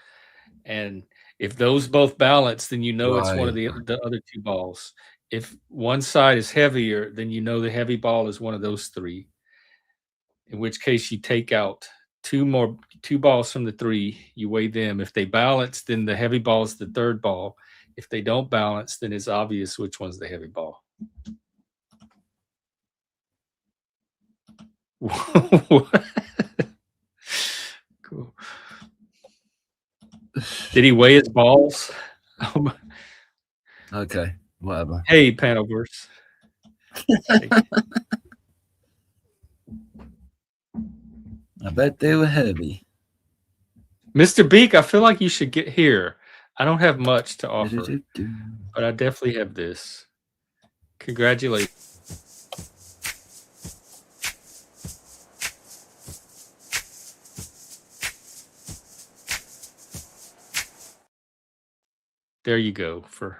and if those both balance, then you know it's one of the other 2 balls. If one side is heavier, then you know the heavy ball is one of those 3. In which case, you take out 2 balls from the 3. You weigh them. If they balance, then the heavy ball is the 3rd ball. If they don't balance, then it's obvious which one's the heavy ball. Cool. Did he weigh his balls? Okay, whatever. Hey, Panelverse. Hey. I bet they were heavy. Mr. Beak, I feel like you should get here. I don't have much to offer, but I definitely have this. Congratulations. There you go for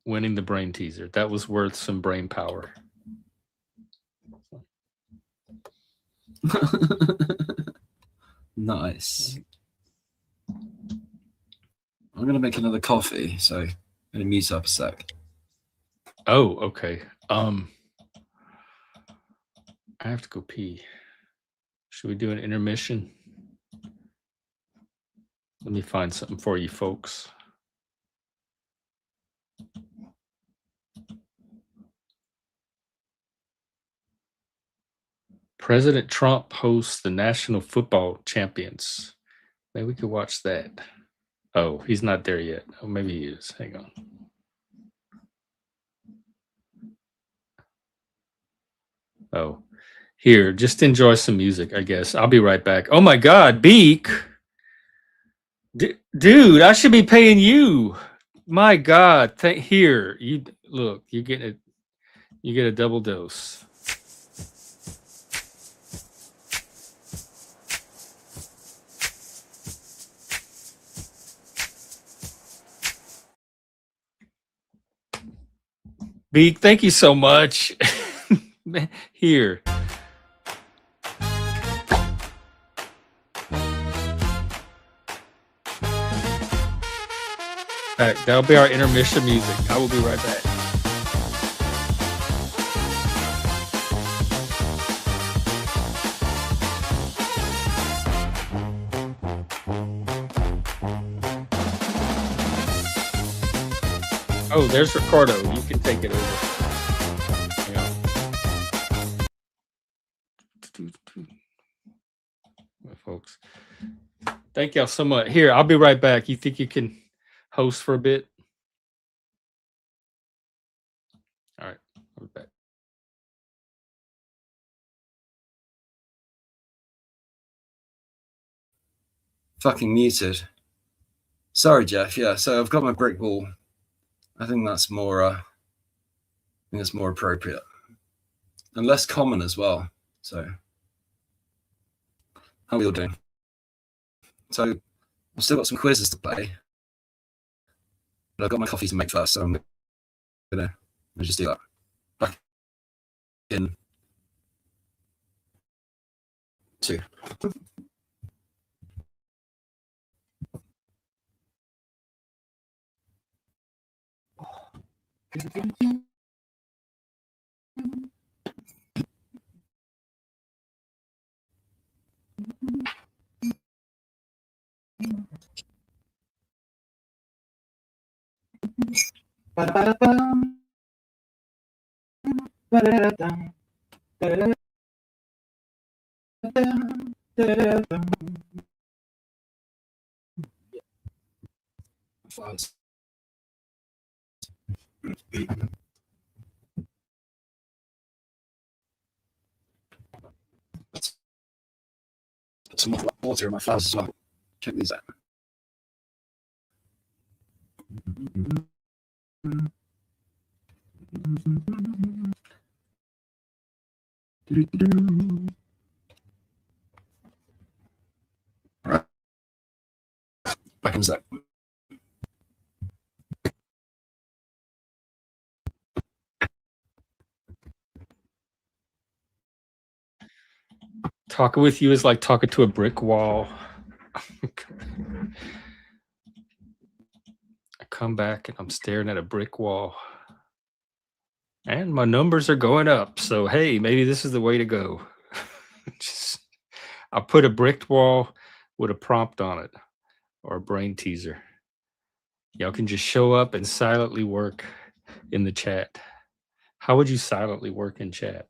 winning the brain teaser. That was worth some brain power. Nice. I'm gonna make another coffee, so I'm gonna mute up a sec. Oh, okay. I have to go pee. Should we do an intermission? Let me find something for you folks. President Trump hosts the National Football Champions. Maybe we could watch that. Oh, he's not there yet. Oh, maybe he is. Hang on. Oh, here, just enjoy some music, I guess. I'll be right back. Oh my God, Beak. Dude, I should be paying you. My God, here, you look, you get a double dose. Beak, thank you so much. Here. Back. That'll be our intermission music. I will be right back. Oh, there's Ricardo. You can take it over. Well, folks, thank y'all so much. Here, I'll be right back. You think you can host for a bit? All right, I'll be back. Fucking muted. Sorry, Jeff. Yeah, so I've got my brick wall. I think that's more. I think that's more appropriate and less common as well. So, how are we all doing? So, I've still got some quizzes to play, but I've got my coffee to make first, so I'm gonna just do that. Back in 2. Flowers. Put some more water in my flowers as well. Check these out. All right. Back in a sec. Talking with you is like talking to a brick wall. I come back and I'm staring at a brick wall. And my numbers are going up. So, hey, maybe this is the way to go. I'll put a brick wall with a prompt on it or a brain teaser. Y'all can just show up and silently work in the chat. How would you silently work in chat?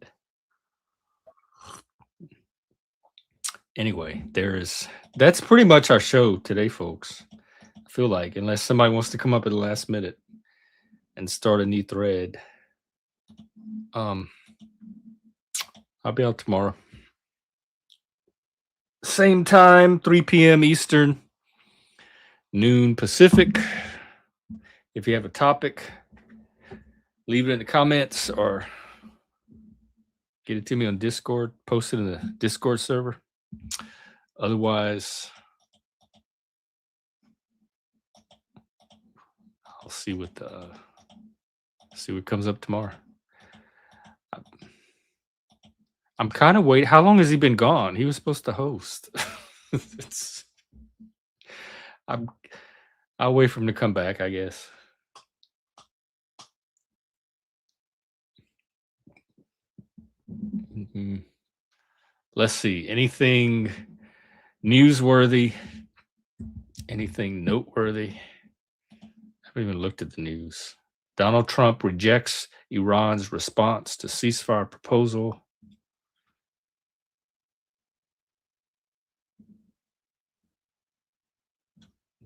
Anyway, that's pretty much our show today, folks. I feel like, unless somebody wants to come up at the last minute and start a new thread. I'll be out tomorrow. Same time, 3 p.m. Eastern, noon Pacific. If you have a topic, leave it in the comments or get it to me on Discord, post it in the Discord server. Otherwise, I'll see what comes up tomorrow. I'm kind of waiting. How long has he been gone? He was supposed to host. It's, I'll wait for him to come back, I guess. Let's see. Anything newsworthy? Anything noteworthy? I haven't even looked at the news. Donald Trump rejects Iran's response to ceasefire proposal.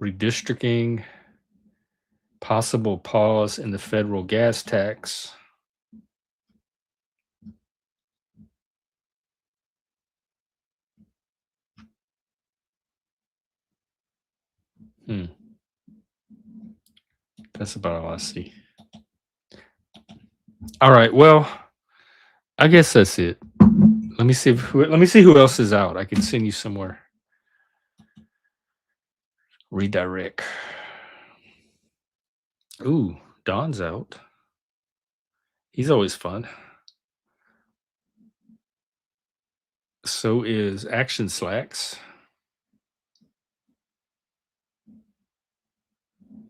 Redistricting. Possible pause in the federal gas tax. That's about all I see. All right. Well, I guess that's it. Let me see who else is out. I can send you somewhere. Redirect. Ooh, Don's out. He's always fun. So is Action Slacks.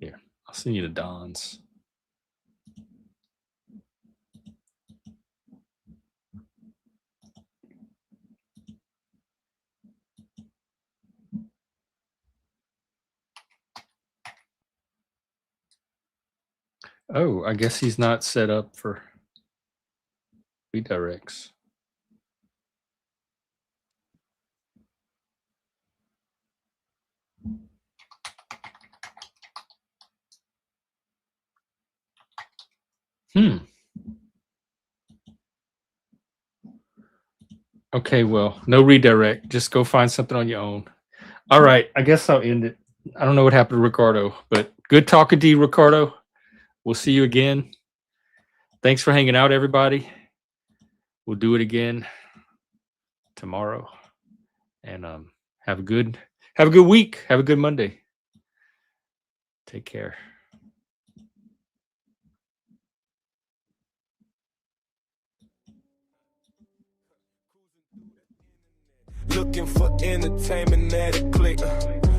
Here, I'll send you to Don's. Oh, I guess he's not set up for redirects. Okay, well, no redirect. Just go find something on your own. All right, I guess I'll end it. I don't know what happened to Ricardo, but good talking to you, Ricardo. We'll see you again. Thanks for hanging out, everybody. We'll do it again tomorrow. And have a good week. Have a good Monday. Take care. Looking for entertainment at a click.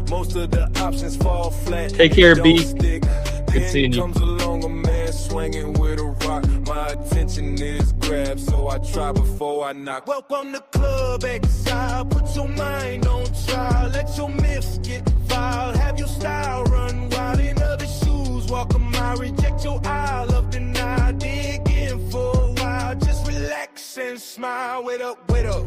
Most of the options fall flat. Take care, B. Stick. Good seeing you. Comes along a man swinging with a rock. My attention is grabbed, so I try before I knock. Welcome to Club Exile. Put your mind on trial. Let your myths get filed. Have your style run wild in other shoes. Walk a mile. Reject your aisle of denial. Dig in for a while. Just relax and smile. Wait up, wait up.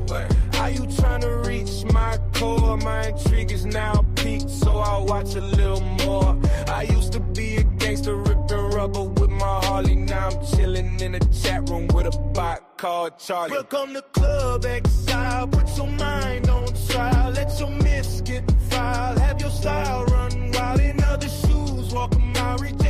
Are you trying to reach my core? My intrigue is now peaked, so I'll watch a little more. I used to be a gangster ripping rubber with my Harley. Now I'm chilling in a chat room with a bot called Charlie. Welcome to Club Exile. Put your mind on trial. Let your myths get filed. Have your style run wild in other shoes. Walk a mile. Reject